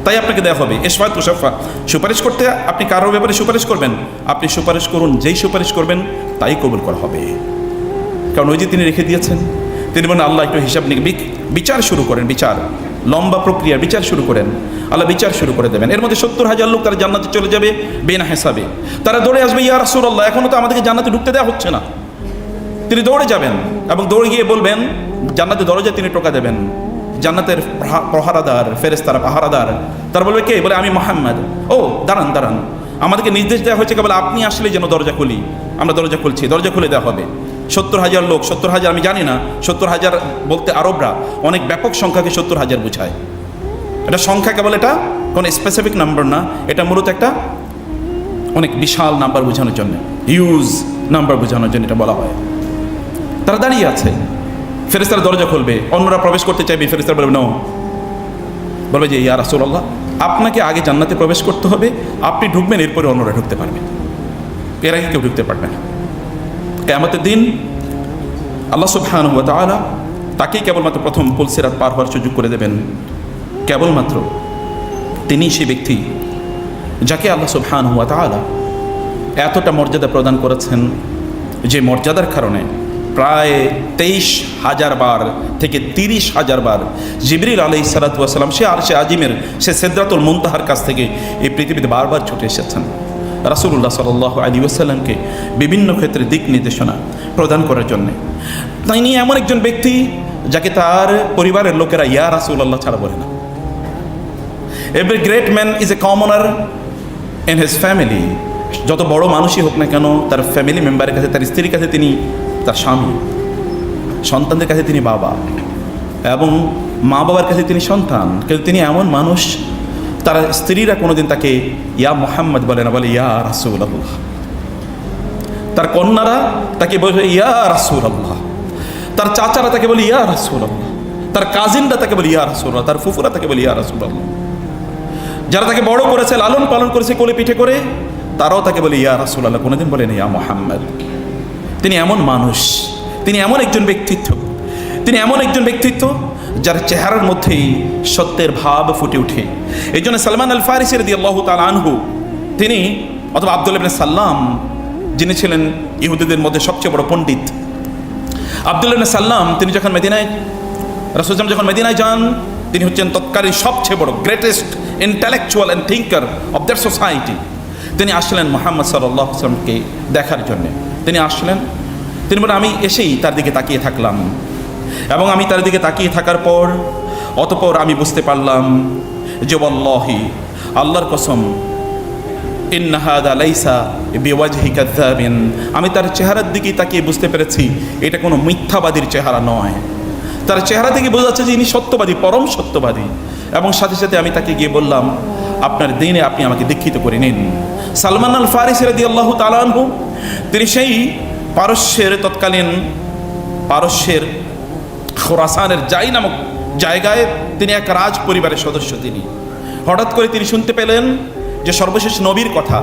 তাই আপনাকে দেওয়া হবে। এশফাত তুশাফা, সুপারিশ করতে আপনি কারোর ব্যাপারে সুপারিশ করবেন, আপনি সুপারিশ করুন, যেই সুপারিশ করবেন তাই কবুল করা হবে। কারণ ওই যে তিনি রেখে দিয়েছেন, তিনি বলেন, আল্লাহ একটু হিসাব বিচার শুরু করেন, বিচার, লম্বা প্রক্রিয়া, বিচার শুরু করেন। আল্লাহ বিচার শুরু করে দেবেন। এর মধ্যে 70,000 লোক তারা জান্নাতে চলে যাবে বিনা হিসাবে। তারা দৌড়ে আসবে, ইয়া রাসূলুল্লাহ, এখনো তো আমাদেরকে জান্নাতে ঢুকতে দেওয়া হচ্ছে না। তিনি দৌড়ে যাবেন এবং দৌড়ে গিয়ে বলবেন, জান্নাতের দরজায় তিনি টোকা দেবেন। জান্নাতের প্রহারাদার, ফেরেশতারা পাহারাদার, তারা বলবে, কে? বলে, আমি মুহাম্মদ। ও দাঁড়ান দাঁড়ান, আমাদেরকে নির্দেশ দেওয়া হয়েছে কেবল আপনি আসলে যেন দরজা খুলি। আমরা দরজা খুলছি, দরজা খুলে দেওয়া হবে। 70,000 লোক, 70,000 আমি জানি না, 70,000 বলতে আরবরা অনেক ব্যাপক সংখ্যাকে 70,000 বোঝায়। এটা সংখ্যা কেবল, এটা কোনো স্পেসিফিক নাম্বার না, এটা মূলত একটা অনেক বিশাল নাম্বার বোঝানোর জন্য, হিউজ নাম্বার বোঝানোর জন্য এটা বলা হয়। তারা দাঁড়িয়ে আছে, ফেরেশতারা দরজা খুলবে, অন্যরা প্রবেশ করতে চাইবে, ফেরেশতারা বলবে নো, বলবে যে ইয়া রাসূলুল্লাহ, আপনাকে আগে জান্নাতে প্রবেশ করতে হবে, আপনি ঢুকবেন, এরপরে অন্যরা ঢুকতে পারবে, এর আগে কেউ ঢুকতে পারবে না। কিয়ামতের দিন আল্লাহ সুবহানাহু ওয়া তাআলা তাকেই কেবলমাত্র প্রথম পুলসিরাত পার হওয়ার সুযোগ করে দেবেন। কেবলমাত্র তিনি সেই ব্যক্তি যাকে আল্লাহ সুবহানাহু ওয়া তাআলা এতটা মর্যাদা প্রদান করেছেন, যে মর্যাদার কারণে প্রায় 23,000 বার থেকে 30,000 বার জিবরিল আলাইহিস সালাতু ওয়াস সালাম সে আরশে আজিমের, সে সিদরাতুল মুনতাহার কাছ থেকে এই পৃথিবীতে বারবার ছুটে এসেছেন রাসূলুল্লাহ সাল্লাল্লাহু আলাইহি ওয়াসাল্লামকে বিভিন্ন ক্ষেত্রে দিক নির্দেশনা প্রদান করার জন্য। তিনি এমন একজন ব্যক্তি যাকে তার পরিবারের লোকেরা ইয়া রাসূলুল্লাহ ছাড়া বলে না। Every great man is a কমনার in his family. যত বড় মানুষই হোক না কেন, তার ফ্যামিলি মেম্বারের কাছে, তার স্ত্রীর কাছে তিনি তার স্বামী, সন্তানদের কাছে তিনি বাবা, এবং মা বাবার কাছে তিনি সন্তান। কিন্তু তিনি এমন মানুষ, তার স্ত্রীরা কোনোদিন তাকে ইয়া মুহাম্মদ বলে না, বলে ইয়া রাসূলুল্লাহ। তার কন্যারা তাকে বলে ইয়া রাসূলুল্লাহ, তার চাচারা তাকে বলে ইয়া রাসূলুল্লাহ, তার কাজিনরা তাকে বলে ইয়া রাসূলুল্লাহ, তার ফুফুরা তাকে বলে ইয়া রাসূলুল্লাহ। যারা তাকে বড় করেছে, লালন পালন করেছে কোলে পিঠে করে, তারাও তাকে বলে ইয়া রাসূলুল্লাহ, কোনোদিন বলেন ইয়া মুহাম্মদ। তিনি এমন মানুষ, তিনি এমন একজন ব্যক্তিত্ব তিনি এমন একজন ব্যক্তিত্ব যার চেহারার মধ্যেই সত্যের ভাব ফুটে ওঠে। এই জন্য সালমান আল ফারিসি রাদিয়াল্লাহু তাআলা আনহু তিনি, অথবা আব্দুল্লাহ ইবনে সাল্লাম, যিনি ছিলেন ইহুদিদের মধ্যে সবচেয়ে বড় পণ্ডিত, আব্দুল্লাহ ইবনে সাল্লাম, তিনি যখন মদিনায়, রাসূল যখন মদিনায় যান, তিনি হচ্ছেন তৎকালীন সবচেয়ে বড় greatest intellectual and thinker of that society. তিনি আসলেন মুহাম্মদ সাল্লাল্লাহু আলাইহি ওয়াসাল্লামকে দেখার জন্য। তিনি আসলেন, তিনি বলেন আমি এসেই তার দিকে তাকিয়ে থাকলাম, এবং আমি তার দিকে তাকিয়ে থাকার পর অতঃপর আমি বুঝতে পারলাম যে ওয়াল্লাহি, আল্লাহর কসম, ইন্না হাযা লাইসা বিওয়াজহি কাযাবিন, আমি তার চেহারার দিকে তাকিয়ে বুঝতে পেরেছি এটা কোনো মিথ্যাবাদীর চেহারা নয়। তার চেহারা থেকে বোঝা যাচ্ছে যে ইনি সত্যবাদী, পরম সত্যবাদী। এবং সাথে সাথে আমি তাকে গিয়ে বললাম, আপনার দিনে আপনি আমাকে দীক্ষিত করে নিন। সালমান আল ফারিসি রাদিয়াল্লাহু তাআলা আনহু, তিনি সেই পারস্যের, তৎকালীন পারস্যের খোরাসানের জাই নামক জায়গায় তিনি এক রাজ পরিবারের সদস্য। তিনি হঠাৎ করে তিনি শুনতে পেলেন যে সর্বশেষ নবীর কথা,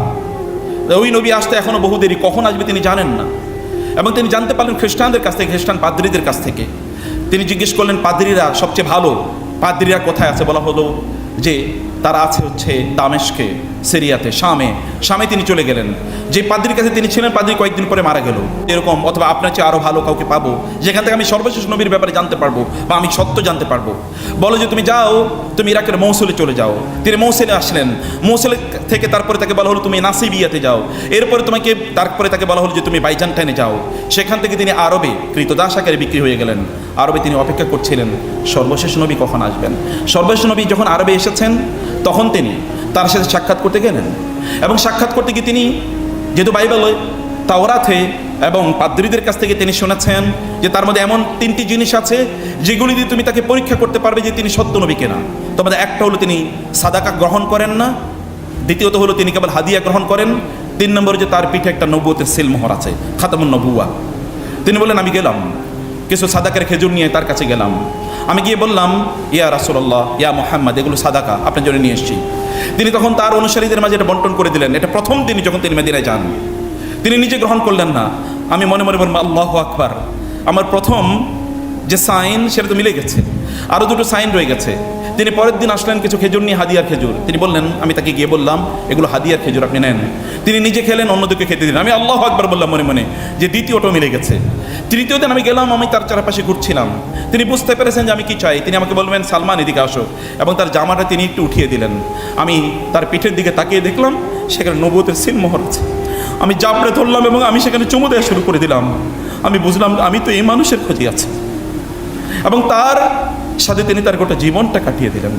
ওই নবী আসতে এখনো বহু দেরি, কখন আসবে তিনি জানেন না। এবং তিনি জানতে পারলেন খ্রিস্টানদের কাছ থেকে, খ্রিস্টান পাদ্রীদের কাছ থেকে। তিনি জিজ্ঞেস করলেন, পাদ্রীরা সবচেয়ে ভালো পাদ্রীরা কোথায় আছে? বলা হলো যে তারা আছে হচ্ছে দামেস্কে, সিরিয়াতে, শামে তিনি চলে গেলেন। যে পাদ্রীর কাছে তিনি ছিলেন, পাদ্রী কয়েকদিন পরে মারা গেল। এরকম, অথবা আপনার চেয়ে আরও ভালো কাউকে পাবো যেখান থেকে আমি সর্বশেষ নবীর ব্যাপারে জানতে পারবো বা আমি সত্য জানতে পারবো। বলো যে তুমি যাও, তুমি ইরাকের মৌসুলে চলে যাও। তিনি মৌসুলে আসলেন। মৌসুলে থেকে তারপরে তাকে বলা হলো তুমি নাসিবিয়াতে যাও। এরপরে তারপরে তাকে বলা হলো যে তুমি বাইজান্টাইনে যাও। সেখান থেকে তিনি আরবে ক্রীতদাস আকারে বিক্রি হয়ে গেলেন। আরবে তিনি অপেক্ষা করছিলেন সর্বশেষ নবী কখন আসবেন। সর্বশেষ নবী যখন আরবে এসেছেন, তখন তিনি তার সাথে সাক্ষাৎ করতে গেলেন। এবং সাক্ষাৎ করতে গিয়ে তিনি, যেহেতু বাইবেলে, তাওরাতে এবং পাদ্রীদের কাছ থেকে তিনি শুনেছেন যে তার মধ্যে এমন 3টি জিনিস আছে যেগুলি দিয়ে তুমি তাকে পরীক্ষা করতে পারবে যে তিনি সত্য নবী কিনা। তোমাদের একটা হলো তিনি সাদাকা গ্রহণ করেন না, দ্বিতীয়ত হলো তিনি কেবল হাদিয়া গ্রহণ করেন, 3 নম্বরে যে তার পিঠে একটা নবুয়তের সিলমোহর আছে, খাতামুন নবুয়া। তিনি বললেন, আমি গেলাম কিছু সাদাকের খেজুর নিয়ে তার কাছে গেলাম। আমি গিয়ে বললাম, ইয়া রাসূলুল্লাহ, ইয়া মুহাম্মদ, এগুলো সাদাকা আপনার জন্য নিয়ে এসেছি। তিনি তখন তার অনুসারীদের মাঝে এটা বন্টন করে দিলেন। এটা প্রথম দিনই যখন তিনি মদিনায় যান। তিনি নিজে গ্রহণ করলেন না। আমি মনে মনে বললাম, আল্লাহু আকবার, আমার প্রথম যে সাইন সেটা তো মিলে গেছে, আরও 2টো সাইন রয়ে গেছে। তিনি পরের দিন আসলেন কিছু খেজুর নিয়ে, হাদিয়ার খেজুর। তিনি বললেন, আমি তাকে গিয়ে বললাম এগুলো হাদিয়ার খেজুর, আপনি নেন। তিনি নিজে খেলেন, অন্যদিকে খেতে দিলেন। আমি আল্লাহু আকবার বললাম মনে মনে যে দ্বিতীয়টাও মিলে গেছে। তৃতীয় দিন আমি গেলাম, আমি তার চারপাশে ঘুরছিলাম। তিনি বুঝতে পেরেছেন যে আমি কি চাই। তিনি আমাকে বলবেন, সালমান এদিকে আসো, এবং তার জামাটা তিনি একটু উঠিয়ে দিলেন। আমি তার পিঠের দিকে তাকিয়ে দেখলাম সেখানে নবুয়তের সিলমোহর আছে। আমি জাপড়ে ধরলাম এবং আমি সেখানে চুমু দেওয়া শুরু করে দিলাম। আমি বুঝলাম আমি তো এই মানুষের খোঁজে আছি। এবং তার সাথে তিনি তার গোটা জীবনটা কাটিয়ে দিলেন।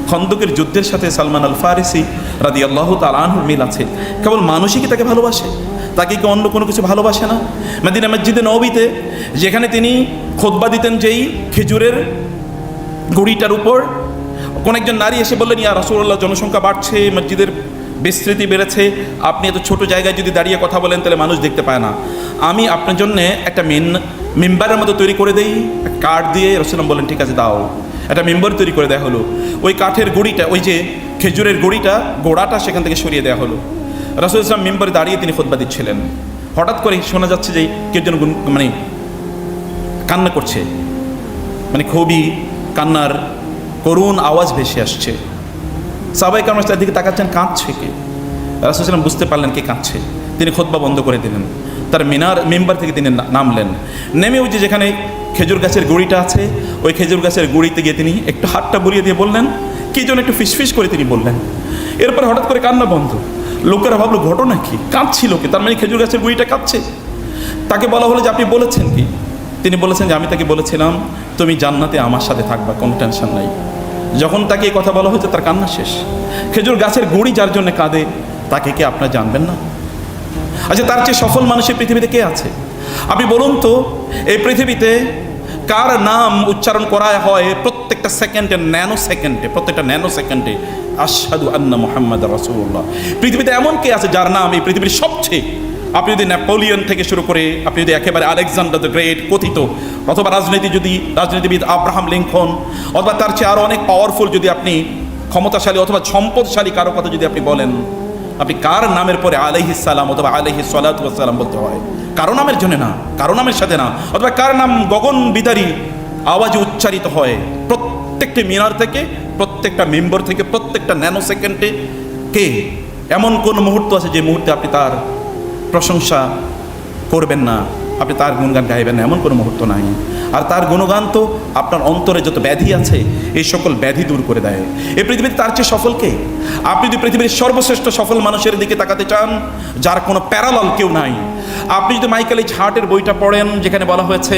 খন্দকের যুদ্ধের সাথে সালমান আল ফারিসি রাদিয়াল্লাহু তাআলা আনহুর মিল আছে। কেবল মানুষই কি তাকে ভালোবাসে? তাকে কি অন্য কোনো কিছু ভালোবাসে না? মদিনা মসজিদে নববীতে যেখানে তিনি খুতবা দিতেন, যেই খেজুরের গুঁড়িটার উপর, কোন একজন নারী এসে বললেন, ইয়া রাসূলুল্লাহ, জনসংখ্যা বাড়ছে, মসজিদের বিস্তৃতি বেড়েছে, আপনি এত ছোট জায়গায় যদি দাঁড়িয়ে কথা বলেন তাহলে মানুষ দেখতে পায় না। আমি আপনার জন্যে একটা মেম্বারের মতো তৈরি করে দেই, কাঠ দিয়ে। রাসূলুল্লাহ বলেন, ঠিক আছে দাও। একটা মেম্বার তৈরি করে দেওয়া হলো। ওই কাঠের গুঁড়িটা, ওই যে খেজুরের গোড়াটা সেখান থেকে সরিয়ে দেওয়া হলো। রাসূলুল্লাহ সাল্লাল্লাহু আলাইহি ওয়াসাল্লাম মেম্বারে দাঁড়িয়ে তিনি খুতবা দিচ্ছিলেন। হঠাৎ করে শোনা যাচ্ছে যে কেউ যেন কান্না করছে, খুবই কান্নার করুণ আওয়াজ ভেসে আসছে। সাহাবায়ে কেরাম তার দিকে তাকাচ্ছেন, কাঁদছে কে? রাসূলুল্লাহ সাল্লাল্লাহু আলাইহি ওয়াসাল্লাম বুঝতে পারলেন কে কাঁদছে। তিনি খুতবা বন্ধ করে দিলেন। তার মেম্বার থেকে তিনি নামলেন। নেমে ওই যে যেখানে খেজুর গাছের গুঁড়িটা আছে, ওই খেজুর গাছের গুঁড়িতে গিয়ে তিনি একটু হাতটা বুলিয়ে দিয়ে বললেন, কি যেন একটু ফিসফিস করে তিনি বললেন। এরপর হঠাৎ করে কান্না বন্ধ। লোকেরা ভাবলো ঘটনা কি, কাঁদছিল কি? তার মানে খেজুর গাছের গুঁড়িটা কাঁদছে। তাকে বলা হলো যে আপনি বলেছেন কি? তিনি বলেছেন যে আমি তাকে বলেছিলাম তুমি জান্নাতে আমার সাথে থাকবা, কোনো টেনশন নাই। যখন তাকে এই কথা বলা হয়েছে তার কান্না শেষ। খেজুর গাছের গুঁড়ি যার জন্য কাঁদে, তাকে কি আপনারা জানবেন না? আচ্ছা, তার চেয়ে সফল মানুষের পৃথিবীতে কে আছে? আপনি বলুন তো, এই পৃথিবীতে কার নাম উচ্চারণ করা হয় প্রত্যেকটা ন্যানো সেকেন্ডে আশহাদু আন্না মুহাম্মাদার রাসূলুল্লাহ। পৃথিবীতে এমন কে আছে যার নাম এই পৃথিবীর সবচেয়ে, আপনি যদি নেপোলিয়ন থেকে শুরু করে, আপনি যদি একেবারে আলেকজান্ডার দ্য গ্রেট কথিত, অথবা রাজনীতিবিদ আব্রাহাম লিঙ্কন, অথবা তার চেয়ে আরও অনেক পাওয়ারফুল যদি আপনি ক্ষমতাশালী অথবা সম্পদশালী কারো কথা যদি আপনি বলেন, আপনি কার নামের পরে আলাইহিস সালাম অথবা আলাইহিস সালাতু ওয়াস সালাম বলতে হয়? কারো নামের জন্য না, কারো নামের সাথে না। অথবা কার নাম গগন বিদারী আওয়াজে উচ্চারিত হয় প্রত্যেকটি মিনার থেকে, প্রত্যেকটা মেম্বার থেকে, প্রত্যেকটা ন্যানো সেকেন্ডে। কে এমন কোন মুহূর্ত আছে যে মুহূর্তে আপনি তার প্রশংসা করবেন না, আপনি তার গুণগান গাইবেন না? এমন কোনো মুহূর্ত নাই। আর তার গুণগান তো আপনার অন্তরে যত ব্যাধি আছে এই সকল ব্যাধি দূর করে দেয়। এই পৃথিবীতে তার চেয়ে সফল কে? আপনি যদি পৃথিবীর সর্বশ্রেষ্ঠ সফল মানুষের দিকে তাকাতে চান যার কোনো প্যারালাল কেউ নাই, আপনি যদি মাইকেল এইচ হার্টের বইটা পড়েন যেখানে বলা হয়েছে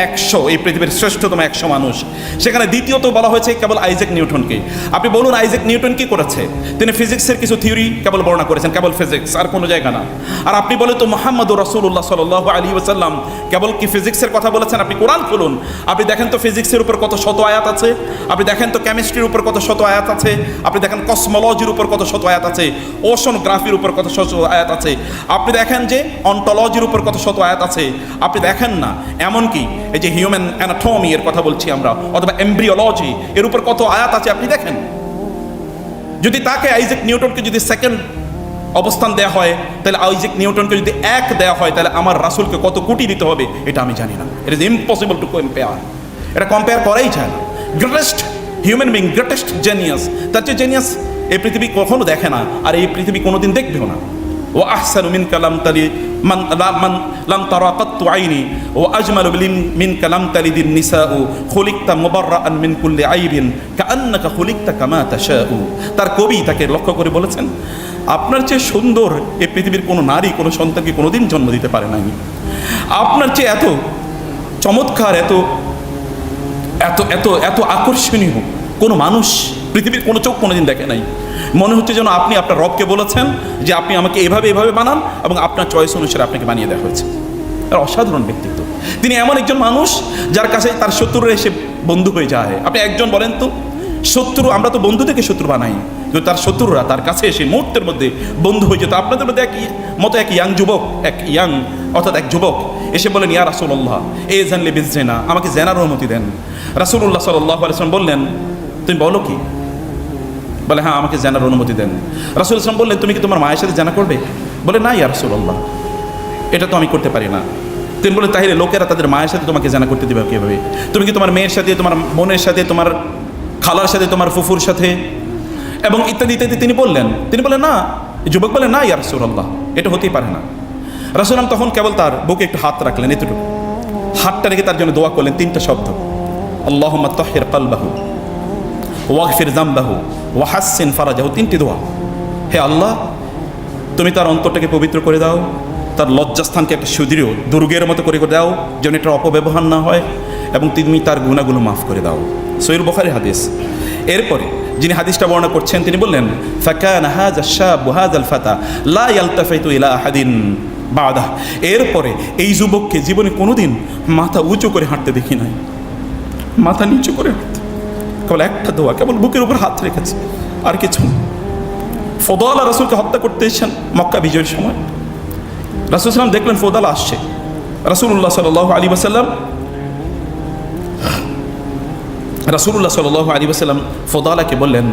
100 এই পৃথিবীর শ্রেষ্ঠতম 100 মানুষ, সেখানে দ্বিতীয়ত বলা হয়েছে কেবল আইজ্যাক নিউটনকে। আপনি বলুন আইজ্যাক নিউটন কি করেছে? তিনি ফিজিক্সের কিছু থিওরি কেবল বর্ণনা করেছেন, কেবল ফিজিক্স, আর কোনো জায়গা না। আর আপনি বলে তো মুহাম্মদুর রাসূলুল্লাহ সাল্লাল্লাহু আলাইহি ওয়াসাল্লাম কেবল কি ফিজিক্সের কথা বলেছেন? আপনি কোরআন খুলুন, আপনি দেখেন তো ফিজিক্সের উপর কত শত আয়াত আছে, আপনি দেখেন তো কেমিস্ট্রির উপর কত শত আয়াত আছে, আপনি দেখেন কসমোলজির উপর কত শত আয়াত আছে, ওশনগ্রাফির উপর কত শত আয়াত আছে, আপনি দেখেন যে অন্টোলজির উপর কত শত আয়াত আছে, আপনি দেখেন না এমনকি এই যে হিউম্যান অ্যানাটমি এর কথা বলছি আমরা, অথবা এমব্রিওলজি এর উপর কত আয়াত আছে আপনি দেখেন। যদি তাকে আইজ্যাক নিউটনকে যদি সেকেন্ড অবস্থান দেওয়া হয়, তাহলে আইজ্যাক নিউটনকে যদি 1 দেওয়া হয়, তাহলে আমার রাসূলকে কত কোটি দিতে হবে এটা আমি জানি না। It is impossible to compare, এটা কম্পেয়ার করাই যায় না। Greatest human being, greatest genius, তার চেয়ে জেনিয়াস এই পৃথিবী কখনো দেখে না, আর এই পৃথিবী কোনোদিন দেখবেও না। ও আহসানু মিনকা লাম তালি মান লাম তারা কাত্তু আইনি ও আজমালু মিনকা লাম তালিদিন নিসাউ খুলিকতা মুবাররাআন মিন কুল্লি আইবিন কাআন্নাকা খুলিকতা কামা তাশাউ। তার কবি তাকে লক্ষ্য করে বলেছেন, আপনার চেয়ে সুন্দর এই পৃথিবীর কোনো নারী কোনো সন্তানকে কোনোদিন জন্ম দিতে পারে নাই। আপনার চেয়ে এত চমৎকার, এত এত এত এত আকর্ষণীয় কোনো মানুষ পৃথিবীর কোনো চোখ কোনোদিন দেখে নাই। মনে হচ্ছে যেন আপনি আপনার রবকে বলেছেন যে আপনি আমাকে এভাবে এভাবে বানান, এবং আপনার চয়েস অনুসারে আপনাকে বানিয়ে দেওয়া হয়েছে। আর অসাধারণ ব্যক্তিত্ব। তিনি এমন একজন মানুষ যার কাছে তার শত্রুরা এসে বন্ধু হয়ে যায়। আপনি একজন বলেন তো, শত্রু, আমরা তো বন্ধু থেকে শত্রু বানাই, কিন্তু তার শত্রুরা তার কাছে এসে মুহূর্তের মধ্যে বন্ধু হয়ে যেত। আপনাদের মধ্যে এক ইয়াং যুবক, অর্থাৎ এক যুবক এসে বলেন, ইয়া রাসূলুল্লাহ এ জানলে বিজনা, আমাকে জেনার অনুমতি দেন। রাসূলুল্লাহ সাল্লাল্লাহু আলাইহি ওয়াসাল্লাম বললেন, তুমি বলো কি? বলে, হ্যাঁ আমাকে জানার অনুমতি দেন। রাসূল সাল্লাল্লাহু বললেন, তুমি কি তোমার মায়ের সাথে জানা করবে? বলে, না ইয়া রাসূলুল্লাহ, এটা তো আমি করতে পারি না। তিনি বলেন, তাহলে লোকেরা তাদের মায়ের সাথে তোমাকে জানা করতে দেবে কীভাবে? তুমি কি তোমার মেয়ের সাথে, তোমার বোনের সাথে, তোমার খালার সাথে, তোমার ফুফুর সাথে, এবং ইত্যাদি ইত্যাদি তিনি বললেন না। যুবক বলে, না ইয়া রাসূলুল্লাহ, এটা হতেই পারে না। রাসূল তখন কেবল তার বুকে একটু হাত রাখলেন, এতটুকু হাতটা রেখে তার জন্য দোয়া করলেন 3টা শব্দ, আল্লাহুম্মা তাহহির কলবাহু ওয়াগফির যামবাহু ওয়া হাসসিন ফারাজাহু। 3টি দোয়া। হে আল্লাহ, তুমি তার অন্তরটাকে পবিত্র করে দাও, তার লজ্জাস্থানকে একটা সুদৃঢ় দুর্গের মতো করে দাও যেন এটার অপব্যবহার না হয়, এবং তুমি তার গুনাহগুলো মাফ করে দাও। সহিহ বুখারীর হাদিস। এরপরে যিনি হাদিসটা বর্ণনা করছেন তিনি বললেন, ফাকানা হাযা শাবু হাযাল ফাতা লা ইয়ালতাফিতু ইলা আহাদিন বাদা। এরপরে এই যুবককে জীবনে কোনোদিন মাথা উঁচু করে হাঁটতে দেখি নাই, মাথা নিচু করে হাঁটতে। কেবল একটা দোয়া, কেবল বুকের উপর হাত রেখেছে, আর কিছু। ফদালা রাসূলকে হত্যা করতে এসেছেন মক্কা বিজয়ের সময়। রাসূল সাল্লাল্লাহু আলাইহি ওয়াসাল্লাম দেখলেন ফদালা আসছে। রাসূলুল্লাহ সাল্লাল্লাহু আলাইহি ওয়াসাল্লাম ফদালাকে বললেন,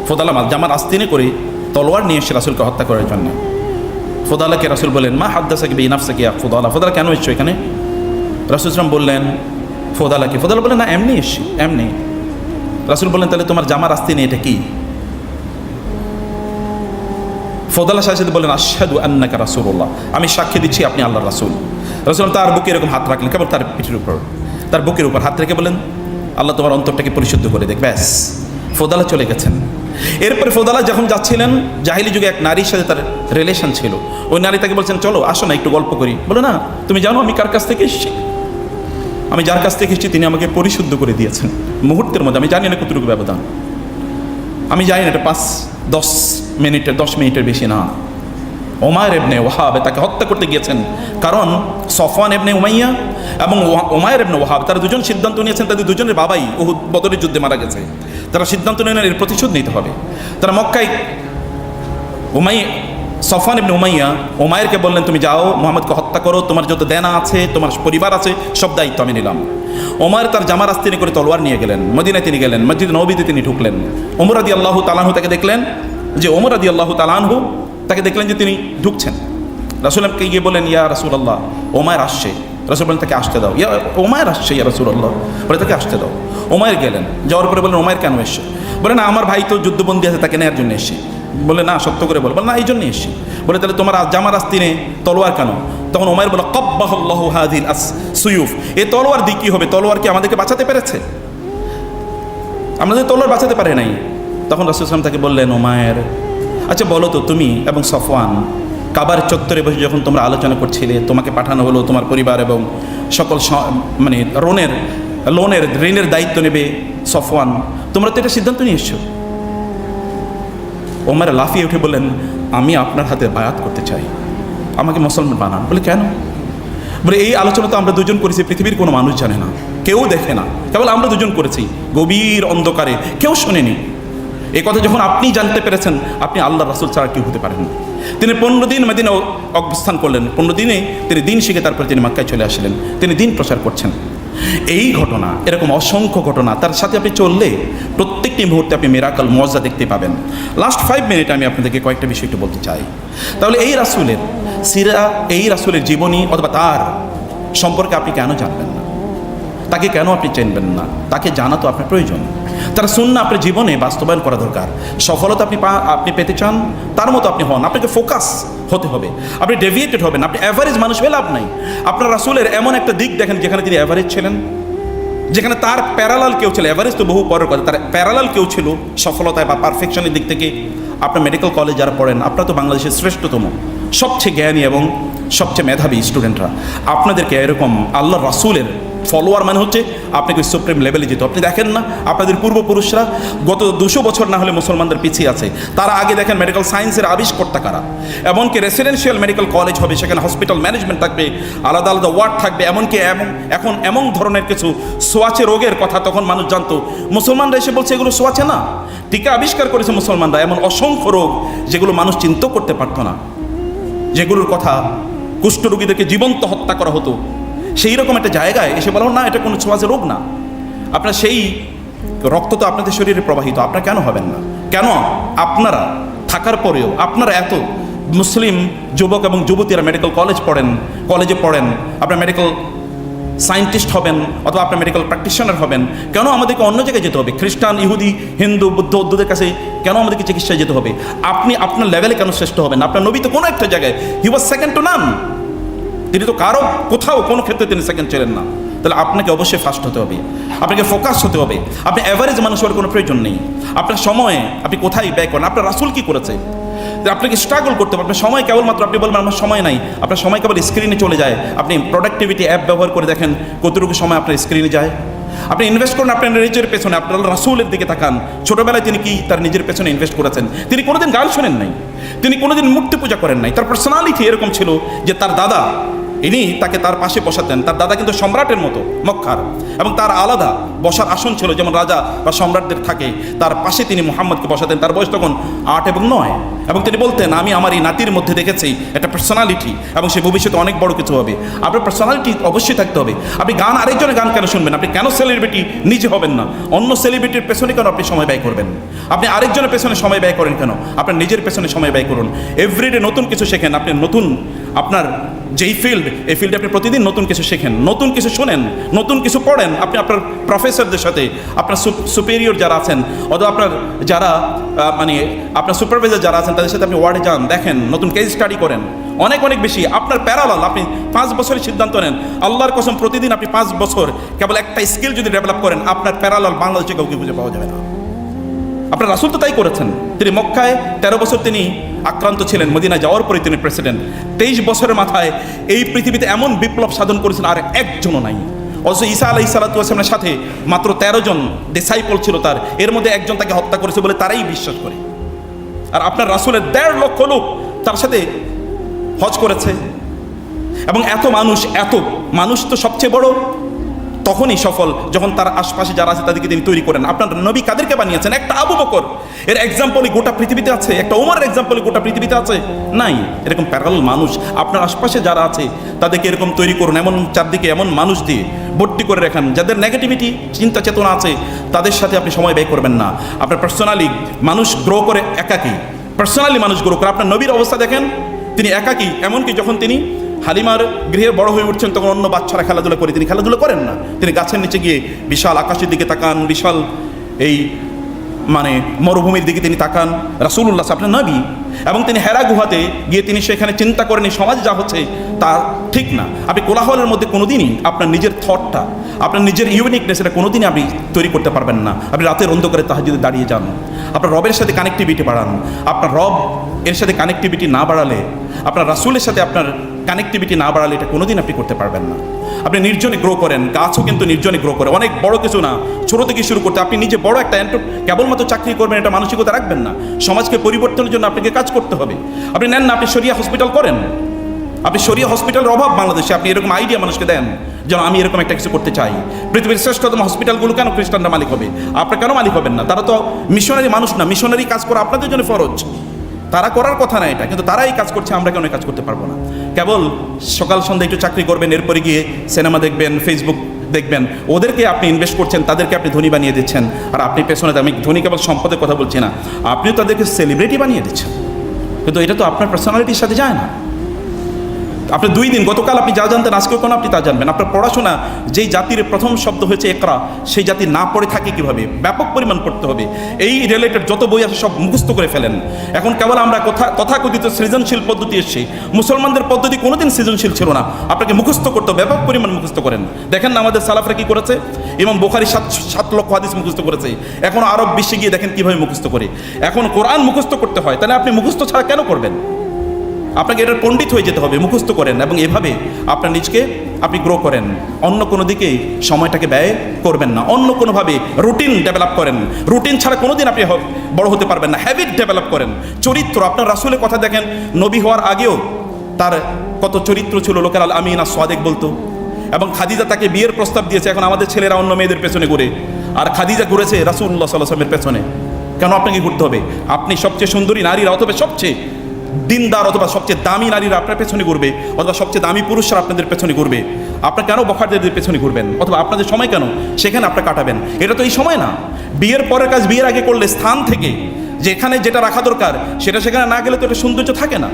ফদালা জামার আস্তিনে করে তলোয়ার নিয়ে এসে রাসূলকে হত্যা করার জন্য। ফদালাকে রাসূল বললেন, মা হাদ্দাসাকা বিনাফসিকা ইয়া ফদালা, ফদালা কেন এসছো এখানে? রাসূল সাল্লাল্লাহু বললেন ফদালাকে, ফদালা বললেন, না এমনি এসছি, এমনি। রাসূল বললেন, তাহলে তোমার জামার আস্তিনে এটা কি? ফদালা সাথে বললেন, আশহাদু আন্নাকা রাসূলুল্লাহ, আমি সাক্ষী দিচ্ছি আপনি আল্লাহর রাসূল। রাসূল তার বুকে এরকম হাত রাখলেন, কেবল তার পিঠের উপর, তার বুকের উপর হাত রেখে বলেন, আল্লাহ তোমার অন্তরটাকে পরিশুদ্ধ করে দেখ। ব্যাস, ফদালা চলে গেছেন। এরপরে ফদালা যখন যাচ্ছিলেন, জাহিলি যুগে এক নারীর সাথে তার রিলেশন ছিল। ওই নারী তাকে বলছেন, চলো আসো না একটু গল্প করি। বলে, না, তুমি জানো আমি কার কাছ থেকে এসেছি? আমি যার কাছ থেকে এসেছি তিনি আমাকে পরিশুদ্ধ করে দিয়েছেন মুহূর্তের মধ্যে। আমি জানি না কতটুকু ব্যবধান, আমি জানি না এটা 5-10 মিনিটের বেশি না। ওমায়ের ইবনে ওয়াহাব তাকে হত্যা করতে গিয়েছেন, কারণ সফওয়ান ইবনে উমাইয়া এবং ওমায়ের ইবনে ওয়াহাব তারা দুজন সিদ্ধান্ত নিয়েছেন, তাদের দুজনের বাবাই উহুদ বদরের যুদ্ধে মারা গেছে। তারা সিদ্ধান্ত নিলেন এর প্রতিশোধ নিতে হবে। তারা মক্কায় সফওয়ান ইবনে উমাইয়া ওমায়েরকে বললেন, তুমি যাও মুহাম্মদকে হত্যা করো, তোমার যত দেনা আছে, তোমার পরিবার আছে, সব দায়িত্ব আমি নিলাম। ওমায়ের তার জামার আস্তিনে করে তলোয়ার নিয়ে গেলেন, মদিনায় তিনি গেলেন, মসজিদ নববীতে তিনি ঢুকলেন। ওমর রাদিয়াল্লাহু তাআলা আনহু তাকে দেখলেন তাকে দেখলেন যে তিনি ঢুকছেন। রাসূলকে গিয়ে বলেন, ইয়া রাসূলুল্লাহ, ওমায়ের আসছে, রাসূল বলেন তাকে আসতে দাও। ইয়া ওমায়ের আসছে ইয়া রাসূলুল্লাহ, বলে তাকে আসতে দাও। ওমায়ের গেলেন, যাওয়ার পরে বললেন ওমায়ের কেন এসছে? বলে না আমার ভাই তো যুদ্ধবন্দী আছে, তাকে নেওয়ার জন্য এসেছি। বলে না সত্য করে বলে না এই জন্যই এসেছি। বলে তাহলে তোমার জামার আস্তিনে তলোয়ার কেন? তখন ওমায়ের বলে কব্বাহাল্লাহু হাযিল সুয়ুফ, এই তলোয়ার দিয়ে কী হবে? তলোয়ার কি আমাদেরকে বাঁচাতে পেরেছে? আমাদের তলোয়ার বাঁচাতে পারে নাই। তখন রাসূল সাল্লাল্লাহু আলাইহি ওয়াসাল্লাম তাকে বললেন ওমায়ের, আচ্ছা বলো তো তুমি এবং সফওয়ান কাবার চত্বরে বসে যখন তোমরা আলোচনা করছিলে, তোমাকে পাঠানো হলো তোমার পরিবার এবং সকল মানে লোনের ঋণের দায়িত্ব নেবে সফওয়ান, তোমরা তো এটা সিদ্ধান্ত নিয়ে এসছো। ওমর লাফিয়ে উঠে বললেন আমি আপনার হাতে বায়াত করতে চাই, আমাকে মুসলমান বানান। বলে কেন? বলে এই আলোচনা তো আমরা দুজন করেছি, পৃথিবীর কোনো মানুষ জানে না, কেউ দেখে না, কেবল আমরা দুজন করেছি গভীর অন্ধকারে, কেউ শোনেনি। এই কথা যখন আপনি জানতে পেরেছেন, আপনি আল্লাহ রাসূল ছাড়া কেউ হতে পারেন না। তিনি 15 দিন মদিনা অবস্থান করলেন। 15 দিনে তিনি দিন শিখে তারপর তিনি মক্কায় চলে আসলেন, তিনি দিন প্রচার করছেন। এই ঘটনা, এরকম অসংখ্য ঘটনা, তার সাথে আপনি চললে প্রত্যেকটি মুহূর্তে আপনি মিরাকল মুআজ্জা দেখতে পাবেন। লাস্ট 5 মিনিট আমি আপনাদেরকে কয়েকটা বিষয় একটু বলতে চাই। তাহলে এই রাসূলের সিরা, এই রাসূলের জীবনী অথবা তার সম্পর্কে আপনি কেন জানবেন না? তাকে কেন আপনি চিনবেন না? তাকে জানা তো আপনার প্রয়োজন। তার সুন্নাহ আপনার জীবনে বাস্তবায়ন করা দরকার। সফলতা আপনি পেতে চান, তার মতো আপনি হন। আপনাকে ফোকাস হতে হবে, আপনি ডেভিয়েটেড হবেন। আপনি অ্যাভারেজ মানুষ হয়ে লাভ নাই। আপনার রাসূলের এমন একটা দিক দেখেন যেখানে তিনি অ্যাভারেজ ছিলেন, যেখানে তার প্যারালাল কেউ ছিল। অ্যাভারেজ তো বহু পরের কথা, তার প্যারালাল কেউ ছিল সফলতায় বা পারফেকশনের দিক থেকে। আপনার মেডিকেল কলেজ যারা পড়েন, আপনারা তো বাংলাদেশের শ্রেষ্ঠতম, সবচেয়ে জ্ঞানী এবং সবচেয়ে মেধাবী স্টুডেন্টরা। আপনাদেরকে এরকম আল্লাহ রাসূলের ফলোয়ার মানে হচ্ছে আপনাকে সুপ্রিম লেভেলে যেত। আপনি দেখেন না আপনাদের পূর্বপুরুষরা গত 200 বছর না হলে মুসলমানদের পিছিয়ে আছে। তারা আগে দেখেন মেডিকেল সায়েন্সের আবিষ্কর্তা কারা। এমনকি রেসিডেন্সিয়াল মেডিকেল কলেজ হবে, সেখানে হসপিটাল ম্যানেজমেন্ট থাকবে, আলাদা আলাদা ওয়ার্ড থাকবে। এমনকি এখন এমন ধরনের কিছু সোয়াচে রোগের কথা তখন মানুষ জানতো, মুসলমানরা এসে বলছে এগুলো সোয়াচে না। টিকা আবিষ্কার করেছে মুসলমানরা। এমন অসংখ্য রোগ যেগুলো মানুষ চিন্তাও করতে পারতো না, যেগুলোর কথা কুষ্ঠরোগীদেরকে জীবন্ত হত্যা করা হতো, সেই রকম একটা জায়গায় এসে বলো না এটা কোনো ছোঁয়াচে রোগ না। আপনার সেই রক্ত তো আপনাদের শরীরে প্রবাহিত, আপনারা কেন হবেন না? কেন আপনারা থাকার পরেও আপনারা এত মুসলিম যুবক এবং যুবতীরা মেডিকেল কলেজে পড়েন, আপনার মেডিকেল সায়েন্টিস্ট হবেন অথবা আপনার মেডিকেল প্র্যাকটিশনার হবেন, কেন আমাদেরকে অন্য জায়গায় যেতে হবে? খ্রিস্টান, ইহুদি, হিন্দু, বৌদ্ধদের কাছে কেন আমাদেরকে চিকিৎসায় যেতে হবে? আপনি আপনার লেভেলে কেন শ্রেষ্ঠ হবেন? আপনার নবী তো কোনো একটা জায়গায় হি ওয়াজ সেকেন্ড টু নান। তিনি তো কারো কোথাও কোনো ক্ষেত্রে তিনি সেকেন্ড ছিলেন না। তাহলে আপনাকে অবশ্যই ফার্স্ট হতে হবে, আপনাকে ফোকাস হতে হবে। আপনি অ্যাভারেজ মানুষ হওয়ার কোনো প্রয়োজন নেই। আপনার সময়ে আপনি কোথায় ব্যয় করেন, আপনার রাসূল কী করেছে, আপনাকে স্ট্রাগল করতে হবে। আপনার সময় কেবলমাত্র আপনি বলবেন আমার সময় নাই, আপনার সময় কেবল স্ক্রিনে চলে যায়। আপনি প্রোডাক্টিভিটি অ্যাপ ব্যবহার করে দেখেন কতটুকু সময় আপনার স্ক্রিনে যায়। আপনি ইনভেস্ট করেন আপনার নিজের পেছনে, আপনার রাসূলের দিকে তাকান। ছোটোবেলায় তিনি কি তার নিজের পেছনে ইনভেস্ট করেছেন? তিনি কোনোদিন গান শোনেন নাই, তিনি কোনোদিন মূর্তি পূজা করেন নাই। তার পার্সোনালিটি এরকম ছিল যে তার দাদা, ইনি তাকে তার পাশে বসাতেন। তার দাদা কিন্তু সম্রাটের মতো মক্কার, এবং তার আলাদা বসার আসন ছিল, যেমন রাজা বা সম্রাটদের থাকে। তার পাশে তিনি মুহাম্মদকে বসাতেন। তার বয়স তখন 8 এবং 9, এবং তিনি বলতেন আমি আমার এই নাতির মধ্যে দেখেছি একটা পার্সোনালিটি, এবং সে ভবিষ্যতে অনেক বড় কিছু হবে। আপনার পার্সোনালিটি অবশ্যই থাকতে হবে। আপনি গান আরেকজনের গান কেন শুনবেন? আপনি কেন সেলিব্রিটি নিজে হবেন না? অন্য সেলিব্রিটির পেছনে কেন আপনি সময় ব্যয় করবেন? আপনি আরেকজনের পেছনে সময় ব্যয় করেন কেন? আপনার নিজের পেছনে সময় ব্যয় করুন। এভরিডে নতুন কিছু শেখেন। আপনি নতুন আপনার যেই ফিল্ড, এই ফিল্ডে আপনি প্রতিদিন নতুন কিছু শেখেন, নতুন কিছু শোনেন, নতুন কিছু পড়েন। আপনি আপনার প্রফেসরদের সাথে, আপনার সুপেরিয়র যারা আছেন অথবা আপনার যারা মানে আপনার সুপারভাইজার যারা আছেন তাদের সাথে আপনি ওয়ার্ডে যান, দেখেন, নতুন কেস স্টাডি করেন। অনেক বেশি আপনার প্যারালাল। আপনি 5 বছরের সিদ্ধান্ত নেন, আল্লাহর কসম প্রতিদিন আপনি 5 বছর কেবল একটা স্কিল যদি ডেভেলপ করেন, আপনার প্যারালাল বাংলাদেশে কাউকে খুঁজে পাওয়া যাবে না। আপনার রাসূল তো তাই করেছেন। তিনি মক্কায় 13 বছর তিনি আক্রান্ত ছিলেন, মদিনায় যাওয়ার পরে তিনি প্রেসিডেন্ট। 23 বছরের মাথায় এই পৃথিবীতে এমন বিপ্লব সাধন করেছেন আর একজনও নাই। অথচ ঈসা আলাইহিস সালামের সাথে মাত্র 13 জন ডিসাইপল ছিল তার, এর মধ্যে একজন তাকে হত্যা করেছে বলে তারাই বিশ্বাস করে। আর আপনার রাসূলের 1.5 লক্ষ লোক তার সাথে হজ করেছে। এবং এত মানুষ তো সবচেয়ে বড় তখনই সফল যখন তার আশপাশে যারা আছে তাদেরকে তিনি তৈরি করেন। আপনার নবী কাদেরকে বানিয়েছেন? একটা আবু বকর, এর এক্সাম্পলই গোটা পৃথিবীতে আছে। একটা ওমরের এক্সাম্পলই গোটা পৃথিবীতে আছে? নাই। এরকম প্যারালাল মানুষ আপনার আশপাশে যারা আছে তাদেরকে এরকম তৈরি করুন। এমন চারদিকে এমন মানুষ দিয়ে ভর্তি করে রাখেন যাদের নেগেটিভিটি চিন্তা চেতনা আছে, তাদের সাথে আপনি সময় ব্যয় করবেন না। আপনার পার্সোনালি মানুষ গ্রো করে একাকী, পার্সোনালি মানুষ গ্রো করে। আপনার নবীর অবস্থা দেখেন, তিনি একাকী। এমনকি যখন তিনি হালিমার গৃহে বড় হয়ে উঠছেন, তখন অন্য বাচ্চারা খেলাধুলা করে, তিনি খেলাধুলা করেন না। তিনি গাছের নিচে গিয়ে বিশাল আকাশের দিকে তাকান, বিশাল এই মানে মরুভূমির দিকে তিনি তাকান। রাসূলুল্লাহ আপনার নবী, এবং তিনি হেরা গুহাতে গিয়ে তিনি সেখানে চিন্তা করেন এই সমাজ যা হচ্ছে তা ঠিক না। আপনি কোলাহলের মধ্যে কোনোদিনই আপনার নিজের থটটা, আপনার নিজের ইউনিকনেস এটা কোনোদিনই আপনি তৈরি করতে পারবেন না। আপনি রাতের অন্ধকারে তাহাজ্জুদে দাঁড়িয়ে যান, আপনার রবের সাথে কানেক্টিভিটি বাড়ান। আপনার রব এর সাথে কানেক্টিভিটি না বাড়ালে, আপনার রাসূলের সাথে আপনার কানেক্টিভিটি না বাড়ালে এটা কোনোদিন আপনি করতে পারবেন না। আপনি নির্জনে গ্রো করেন, গাছও কিন্তু নির্জনে গ্রো করে। অনেক বড় কিছু না, ছোটো থেকে শুরু করতে। আপনি নিজে বড় একটা কেবলমাত্র চাকরি করবেন এটা মানসিকতা রাখবেন না। সমাজকে পরিবর্তনের জন্য আপনাকে কাজ করতে হবে। আপনি নেন না, আপনি শরিয়া হসপিটাল করেন। আপনি শরিয়া হসপিটালের অভাব বাংলাদেশে, আপনি এরকম আইডিয়া মানুষকে দেন যেন আমি এরকম একটা কিছু করতে চাই। পৃথিবীর শ্রেষ্ঠতম হসপিটালগুলো কেন খ্রিস্টানরা মালিক হবে? আপনারা কেন মালিক হবেন না? তারা তো মিশনারি মানুষ না, মিশনারি কাজ করা আপনাদের জন্য ফরজ। তারা করার কথা না এটা, কিন্তু তারা এই কাজ করছে, আমরা কেন এই কাজ করতে পারবো না? কেবল সকাল সন্ধ্যা একটু চাকরি করবেন, এরপরে গিয়ে সিনেমা দেখবেন, ফেসবুক দেখবেন, ওদেরকে আপনি ইনভেস্ট করছেন, তাদেরকে আপনি ধনী বানিয়ে দিচ্ছেন। আর আপনি পেছনে, আমি ধনী কেবল সম্পদের কথা বলছি না, আপনিও তাদেরকে সেলিব্রিটি বানিয়ে দিচ্ছেন। কিন্তু এটা তো আপনার পার্সোনালিটির সাথে যায় না। আপনি 2 দিন, গতকাল আপনি যা জানতেন আজকেও কোনো আপনি তা জানবেন। আপনার পড়াশোনা, যেই জাতির প্রথম শব্দ হয়েছে একরা, সেই জাতি না পড়ে থাকে কীভাবে? ব্যাপক পরিমাণ পড়তে হবে। এই রিলেটেড যত বই আছে সব মুখস্থ করে ফেলেন। এখন কেবল আমরা তথাকথিত সৃজনশীল পদ্ধতি এসেছি, মুসলমানদের পদ্ধতি কোনোদিন সৃজনশীল ছিল না। আপনাকে মুখস্থ করতে হবে, ব্যাপক পরিমাণ মুখস্থ করেন। দেখেন না আমাদের সালাফরা কী করেছে? ইমাম বুখারী 7 লক্ষ হাদিস মুখস্থ করেছে। এখন আরব বিশ্বে গিয়ে দেখেন কীভাবে মুখস্থ করে। এখন কোরআন মুখস্থ করতে হয়, তাহলে আপনি মুখস্থ ছাড়া কেন করবেন? আপনাকে এটার পণ্ডিত হয়ে যেতে হবে। মুখস্থ করেন এবং এভাবে আপনার নিজকে আপনি গ্রো করেন। অন্য কোনো দিকে সময়টাকে ব্যয় করবেন না। অন্য কোনোভাবে রুটিন ডেভেলপ করেন। রুটিন ছাড়া কোনোদিন আপনি বড় হতে পারবেন না। হ্যাবিট ডেভেলপ করেন। চরিত্র, আপনার রাসূলের কথা দেখেন, নবী হওয়ার আগেও তার কত চরিত্র ছিল, লোকের আল আমিন আর সাদেক বলতো। এবং খাদিজা তাকে বিয়ের প্রস্তাব দিয়েছে। এখন আমাদের ছেলেরা অন্য মেয়েদের পেছনে ঘুরে, আর খাদিজা ঘুরেছে রাসূলুল্লাহ সাল্লাল্লাহু আলাইহি ওয়াসাল্লামের পেছনে। কেন আপনাকে ঘুরতে হবে? আপনি সবচেয়ে সুন্দরী নারীরা অথবা সবচেয়ে দিনদার অথবা সবচেয়ে দামি নারীরা আপনার পেছনে ঘুরবে, অথবা সবচেয়ে দামি পুরুষরা আপনাদের পেছনে ঘুরবে। আপনার কেন বখারদের পেছনে ঘুরবেন? অথবা আপনাদের সময় কেন সেখানে আপনার কাটাবেন? এটা তো এই সময় না। বিয়ের পরের কাজ বিয়ের আগে করলে স্থান থেকে যেখানে যেটা রাখা দরকার সেটা সেখানে না গেলে তো এটা সৌন্দর্য থাকে না।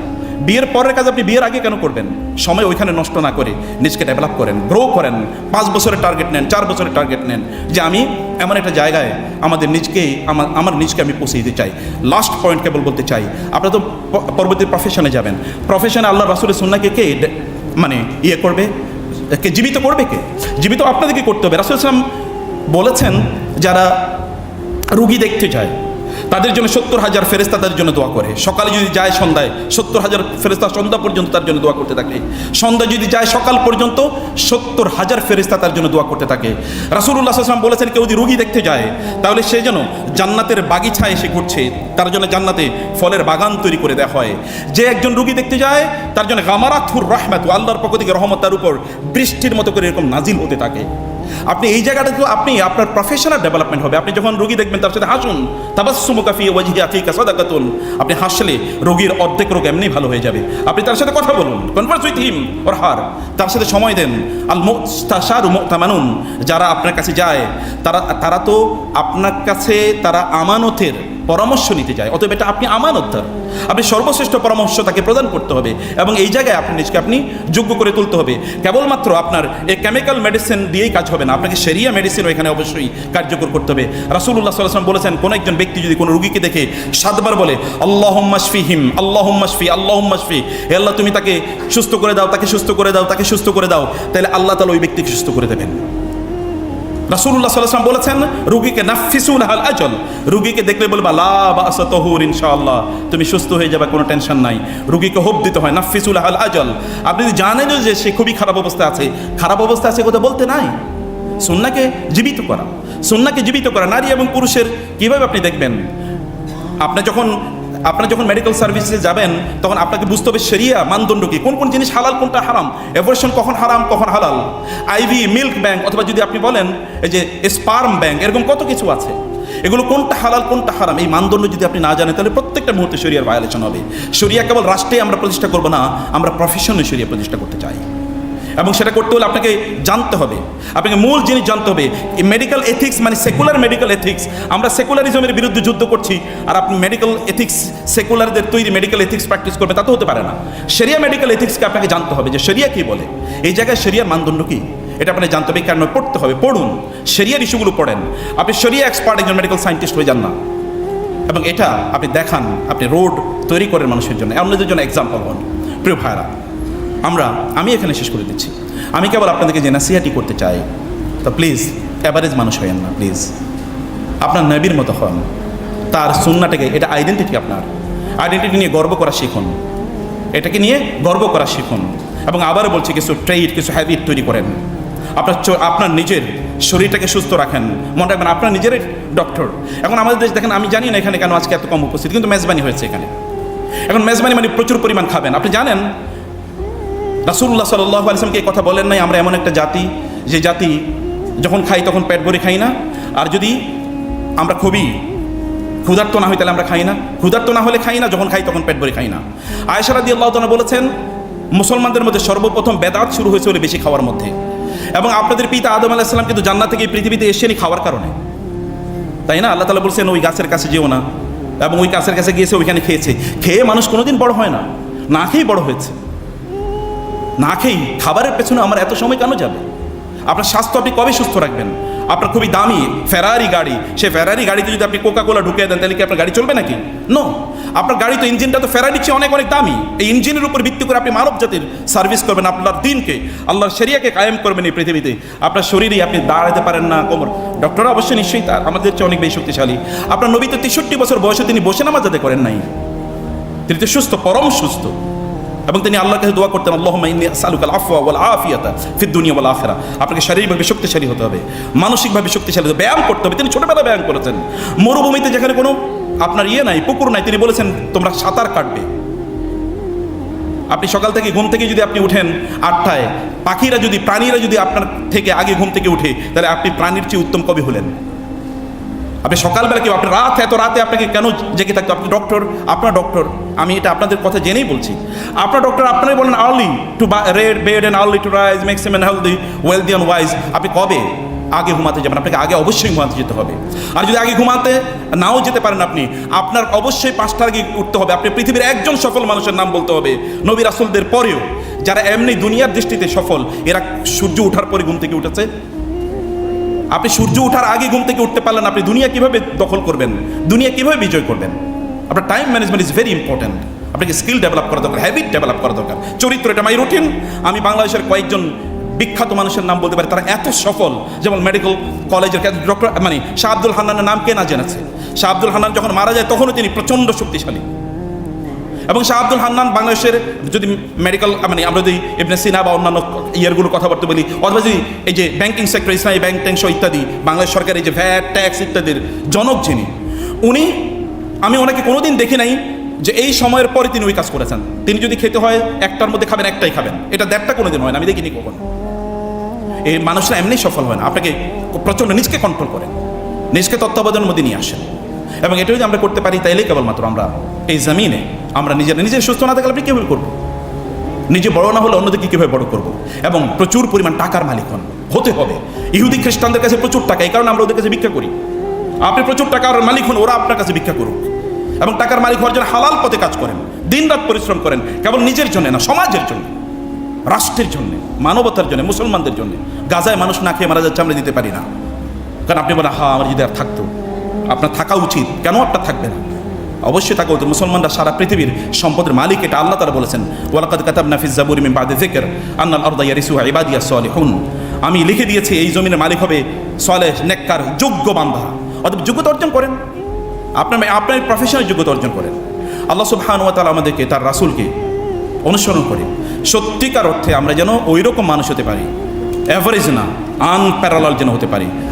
বিয়ের পরের কাজ আপনি বিয়ের আগে কেন করবেন? সময় ওইখানে নষ্ট না করে নিজকে ডেভেলপ করেন, গ্রো করেন। 5 বছরের টার্গেট নেন, 4 বছরের টার্গেট নেন, যে আমি এমন একটা জায়গায় আমাদের নিজকে আমার নিজকে আমি পৌঁছে দিতে চাই। লাস্ট পয়েন্ট কেবল বলতে চাই, আপনারা তো পরবর্তী প্রফেশনে যাবেন। প্রফেশনে আল্লাহ রাসূলের সুন্নাহকে কে মানে করবে, কে জীবিত করবে? কে জীবিত? আপনাদেরকে করতে হবে। রাসূল সাল্লাল্লাহু আলাইহি ওয়াসাল্লাম বলেছেন, যারা রুগী দেখতে যায় তাদের জন্য 70,000 ফেরেশতা তাদের জন্য দোয়া করে। সকালে যদি যায় সন্ধ্যায় 70,000 ফেরেশতা সন্ধ্যা পর্যন্ত তার জন্য দোয়া করতে থাকে। সন্ধ্যা যদি যায় সকাল পর্যন্ত 70,000 ফেরেশতা তার জন্য দোয়া করতে থাকে। রাসূলুল্লাহ সাল্লাল্লাহু আলাইহি ওয়াসাল্লাম বলেছেন, কেউ যদি রুগী দেখতে যায় তাহলে সে যেন জান্নাতের বাগিচায় এসে ঘুরছে, তার জন্য জান্নাতে ফলের বাগান তৈরি করে দেওয়া হয়। যে একজন রুগী দেখতে যায় তার জন্য গামারাতুর রাহমাতু, আল্লাহর পক্ষ থেকে রহমত তার উপর বৃষ্টির মতো করে এরকম নাজিল হতে থাকে। আপনি এই জায়গাটাতে আপনি আপনার প্রফেশনাল ডেভেলপমেন্ট হবে। আপনি যখন রোগী দেখবেন তার সাথে হাসুন, তাবাসসুমুকা ফি ওয়াজহি আখিকা সাদাকাতুন। আপনি হাসলে রোগীর অর্ধেক রোগ এমনি ভালো হয়ে যাবে। আপনি তার সাথে কথা বলুন, Converse with him or her, তার সাথে সময় দেন। আল মুস্তাশারু মুতামানুন, যারা আপনার কাছে যায় তারা তো আপনার কাছে তারা আমানতের পরামর্শ নিতে যায়, অতএব এটা আপনি আমানতদার। আপনি সর্বশ্রেষ্ঠ পরামর্শ তাকে প্রদান করতে হবে এবং এই জায়গায় আপনি নিজকে আপনি যোগ্য করে তুলতে হবে। কেবলমাত্র আপনার এই কেমিক্যাল মেডিসিন দিয়েই কাজ হবে না, আপনাকে শরিয়া মেডিসিনও এখানে অবশ্যই কার্যকর করতে হবে। রাসূলুল্লাহ সাল্লাল্লাহু আলাইহি ওয়াসাল্লাম বলেছেন, কোন একজন ব্যক্তি যদি কোনো রোগীকে দেখে 7 বার বলে আল্লাহুম্মা শফিহিম, আল্লাহুম্মা শফি, আল্লাহুম্মা শফি, হে আল্লাহ তুমি তাকে সুস্থ করে দাও, তাকে সুস্থ করে দাও, তাকে সুস্থ করে দাও, তাহলে আল্লাহ তাআলা ওই ব্যক্তিকে সুস্থ করে দেবেন। রাসূলুল্লাহ সাল্লাল্লাহু আলাইহি ওয়াসাল্লাম বলেছেন, রোগীকে নাফিসু লাহাল আজল, রোগীকে দেখলে বলবা লা বাসা তাহুর, ইনশাআল্লাহ তুমি সুস্থ হয়ে যাবে, কোনো টেনশন নাই। রোগীকে হোপ দিতে হয়, নাফিসু লাহাল আজল। আপনি জানেন যে সে খুবই খারাপ অবস্থা আছে, কথা বলতে নাই। সুন্নাহকে জীবিত করা, সুন্নাহকে জীবিত করা। নারী এবং পুরুষের কিভাবে আপনি দেখবেন? আপনার যখন মেডিকেল সার্ভিসে যাবেন তখন আপনাকে বুঝতে হবে শরিয়া মানদণ্ড কি, কোন কোন জিনিস হালাল কোনটা হারাম, অ্যাবর্শন কখন হারাম কখন হালাল, আইভি মিল্ক ব্যাংক অথবা যদি আপনি বলেন এই যে স্পার্ম ব্যাংক, এরকম কত কিছু আছে। এগুলো কোনটা হালাল কোনটা হারাম এই মানদণ্ড যদি আপনি না জানেন তাহলে প্রত্যেকটা মুহূর্তে শরিয়ার ভায়োলেশন হবে। শরিয়া কেবল রাষ্ট্রে আমরা প্রতিষ্ঠা করব না, আমরা প্রফেশনে শরিয়া প্রতিষ্ঠা করতে চাই। এবং সেটা করতে হলে আপনাকে জানতে হবে, আপনাকে মূল জিনিস জানতে হবে। মেডিকেল এথিক্স মানে সেকুলার মেডিকেল এথিক্স, আমরা সেকুলারিজমের বিরুদ্ধে যুদ্ধ করছি, আর আপনি মেডিকেল এথিক্স সেকুলারদের তৈরি মেডিকেল এথিক্স প্র্যাকটিস করবে, তা তো হতে পারে না। শরিয়া মেডিকেল এথিক্সকে আপনাকে জানতে হবে যে শরিয়া কী বলে, এই জায়গায় শরিয়ার মানদণ্ড কী, এটা আপনাকে জানতে হবে। কেন পড়তে হবে, পড়ুন, শরিয়ার ইস্যুগুলো পড়েন। আপনি শরিয়া এক্সপার্ট একজন মেডিকেল সায়েন্টিস্ট হয়ে যান না, এবং এটা আপনি দেখান, আপনি রোড তৈরি করেন মানুষের জন্য, অন্যদের জন্য এক্সাম্পল হন। প্রিয় ভাইরা, আমি এখানে শেষ করে দিচ্ছি। আমি কেবল আপনাদেরকে যে নাসিহাটি করতে চাই, তো প্লিজ অ্যাভারেজ মানুষ হয়েন না, প্লিজ আপনার নবীর মতো হন, তার সুন্নাটাকে, এটা আইডেন্টিটি, আপনার আইডেন্টিটি নিয়ে গর্ব করা শিখুন, এটাকে নিয়ে গর্ব করা শিখুন। এবং আবারও বলছি, কিছু ট্রেড, কিছু হ্যাবিট তৈরি করেন। আপনার নিজের শরীরটাকে সুস্থ রাখেন, মনে রাখবেন আপনার নিজেরই ডক্টর। এখন আমাদের দেশ দেখেন, আমি জানি না এখানে কেন আজকে এত কম উপস্থিত, কিন্তু মেজবানি হয়েছে এখানে। এখন মেজবানি মানে প্রচুর পরিমাণ খাবেন। আপনি জানেন রাসূলুল্লাহ সাল্লাল্লাহু আলাইহি ওয়াসাল্লামকে এই কথা বলেন নাই, আমরা এমন একটা জাতি, যে জাতি যখন খাই তখন পেট ভরে খাই না, আর যদি আমরা খুবই ক্ষুধার্ত না হই তাহলে আমরা খাই না, ক্ষুধার্ত না হলে খাই না, যখন খাই তখন পেট ভরে খাই না। আয়েশা রাদিয়াল্লাহু তাআলা বলেছেন, মুসলমানদের মধ্যে সর্বপ্রথম বেদাত শুরু হয়েছিল বেশি খাওয়ার মধ্যে, এবং আপনাদের পিতা আদম আলাইহিস সালাম কিন্তু জান্নাত থেকে এই পৃথিবীতে এসেছেন খাওয়ার কারণে, তাই না? আল্লাহ তাআলা বলছেন ওই গাছের কাছে যেও না, এবং ওই গাছের কাছে গিয়েছে, ওইখানে খেয়েছে। খেয়ে মানুষ কোনোদিন বড় হয় না, না খেয়েই বড় হয়েছে। না খেয়েই খাবারের পেছনে আমার এত সময় কেন যাবে? আপনার স্বাস্থ্য আপনি কবে সুস্থ রাখবেন? আপনার খুবই দামি ফেরারি গাড়ি, সে ফেরারি গাড়িতে যদি আপনি কোকা কোলা ঢুকিয়ে দেন, তাহলে কি আপনার গাড়ি চলবে নাকি? নো, আপনার গাড়ি তো, ইঞ্জিনটা তো ফেরারির চেয়ে অনেক অনেক দামি। এই ইঞ্জিনের উপর ভিত্তি করে আপনি মানব জাতির সার্ভিস করবেন, আপনার দিনকে, আল্লাহর শরিয়াকে কায়েম করবেন এই পৃথিবীতে। আপনার শরীরেই আপনি দাঁড়াতে পারেন না, কোমর, ডক্টররা অবশ্যই নিশ্চয়ই তার আমাদের চেয়ে অনেক বেশি শক্তিশালী। আপনার নবী তো 63 বছর বয়সে তিনি বসে নামাজ আদায় করেন নাই, তিনি তো সুস্থ, পরম সুস্থ, এবং তিনি আল্লাহর কাছে দোয়া করতেন, আল্লাহুম্মা ইন্নী আসআলুকাল আফওয়া ওয়াল আফিয়াতা ফিদ দুনিয়া ওয়াল আখিরা। আপনাকে শারীরিকভাবে শক্তিশালী হতে হবে, মানসিকভাবে শক্তিশালী হতে হবে, ব্যায়াম করতে হবে। তিনি ছোটবেলায় ব্যায়াম করেছেন। মরুভূমিতে যেখানে কোনো আপনার নাই, পুকুর নাই, তিনি বলেছেন তোমরা সাঁতার কাটবে। আপনি সকাল থেকে ঘুম থেকে যদি আপনি উঠেন 8টায়, প্রাণীরা যদি আপনার থেকে আগে ঘুম থেকে উঠে, তাহলে আপনি প্রাণীর চেয়ে উত্তম কবি হলেন। আপনি সকালবেলা কেউ, আপনি এত রাতে আপনাকে কেন জেগে থাকতো? আপনি ডক্টর, আপনার ডক্টর, আমি এটা আপনাদের কথা জেনেই বলছি, আপনার ডক্টর আপনারাই বলেন early to bed and early to rise makes a man healthy wealthy and wise. আপনি কবে আগে ঘুমাতে যাবেন? আপনাকে আগে অবশ্যই ঘুমাতে যেতে হবে। আর যদি আগে ঘুমাতে নাও যেতে পারেন, আপনার অবশ্যই 5টার আগে উঠতে হবে। আপনি পৃথিবীর একজন সফল মানুষের নাম বলতে হবে, নবী রাসূলদের পরেও, যারা এমনি দুনিয়ার দৃষ্টিতে সফল, এরা সূর্য ওঠার পরে ঘুম থেকে উঠেছে। আপনি সূর্য ওঠার আগে ঘুম থেকে উঠতে পারলেন, আপনি দুনিয়া কিভাবে দখল করবেন, দুনিয়া কিভাবে বিজয় করবেন? আপনার time management is very important. আপনাকে স্কিল ডেভেলপ করা দরকার, হ্যাবিট ডেভেলপ করা দরকার, চরিত্র, এটা মাই রুটিন। আমি বাংলাদেশের কয়েকজন বিখ্যাত মানুষের নাম বলতে পারি, তারা এত সফল, যেমন মেডিকেল কলেজের ডক্টর, শাহ আব্দুল হান্নানের নাম কে না জেনেছে? শাহ আব্দুল হান্নান যখন মারা যায় তখনও তিনি প্রচণ্ড শক্তিশালী। এবং শাহ আব্দুল হান্নান বাংলাদেশের যদি মেডিকেল, আমরা যদি ইবনে সিনা বা অন্যান্য ইয়ারগুলো কথাবার্তা বলি, অথবা যদি এই যে ব্যাংকিং সেক্টর, ইসলামী ব্যাংক ট্যাংক ইত্যাদি, বাংলাদেশ সরকারের এই যে ভ্যাট ট্যাক্স ইত্যাদির জনক যিনি, আমি ওনাকে কোনোদিন দেখি নাই যে এই সময়ের পরে তিনি ওই কাজ করেছেন। তিনি যদি খেতে হয় 1টার মধ্যে খাবেন, 1টাই খাবেন, এটা 1.5টা কোনোদিন হয় না, আমি দেখিনি কখন। এই মানুষরা এমনি সফল হয় না। আপনাকে প্রচণ্ড নিজকে কন্ট্রোল করেন, নিজকে তত্ত্বাবধানের মধ্যে নিয়ে আসেন, এবং এটা যদি আমরা করতে পারি, তাইলেই কেবলমাত্র আমরা এই জমিনে আমরা নিজের সুস্থ না থাকলে আপনি কীভাবে করবো? নিজে বড় না হলে অন্যদেরকে কীভাবে বড় করবো? এবং প্রচুর পরিমাণ টাকার মালিক হতে হবে। ইহুদি খ্রিস্টানদের কাছে প্রচুর টাকা, এই কারণে আমরা ওদের কাছে ভিক্ষা করি। আপনি প্রচুর টাকার মালিক হন, ওরা আপনার কাছে ভিক্ষা করুক, এবং টাকার মালিক হওয়ার জন্য হালাল পথে কাজ করেন, দিনরাত পরিশ্রম করেন, কেবল নিজের জন্য না, সমাজের জন্য, রাষ্ট্রের জন্য, মানবতার জন্য, মুসলমানদের জন্য। গাজায় মানুষ না খেয়ে মারা যাচ্ছে, আমরা দিতে পারি না, কারণ আপনি বলেন আমার যদি আর থাকতো। আপনার থাকা উচিত, কেন আপনার থাকবে না? অবশ্যই থাকা উচিত। মুসলমানরা সারা পৃথিবীর সম্পদের মালিক, এটা আল্লাহ তাআলা বলেছেন, ওয়ালাকাদ কাতাবনা ফিজ জাবুরি মিন বাদি যিকর আন্নাল আরদা ইয়ারিসুহা ইবাদিয়াস সালিহুন। আমি লিখে দিয়েছি এই জমিনের মালিক হবে সালেহ, নেককার, যোগ্য বান্দা। অতএব যোগ্যতা অর্জন করেন, আপনার প্রফেশনাল যোগ্যতা অর্জন করেন। আল্লাহ সুবহানাহু ওয়া তাআলা আমাদেরকে, তার রাসূলকে অনুসরণ করে সত্যিকার অর্থে আমরা যেন ওই রকম মানুষ হতে পারি, অ্যাভারেজ না, আনপ্যারালাল যেন হতে পারি।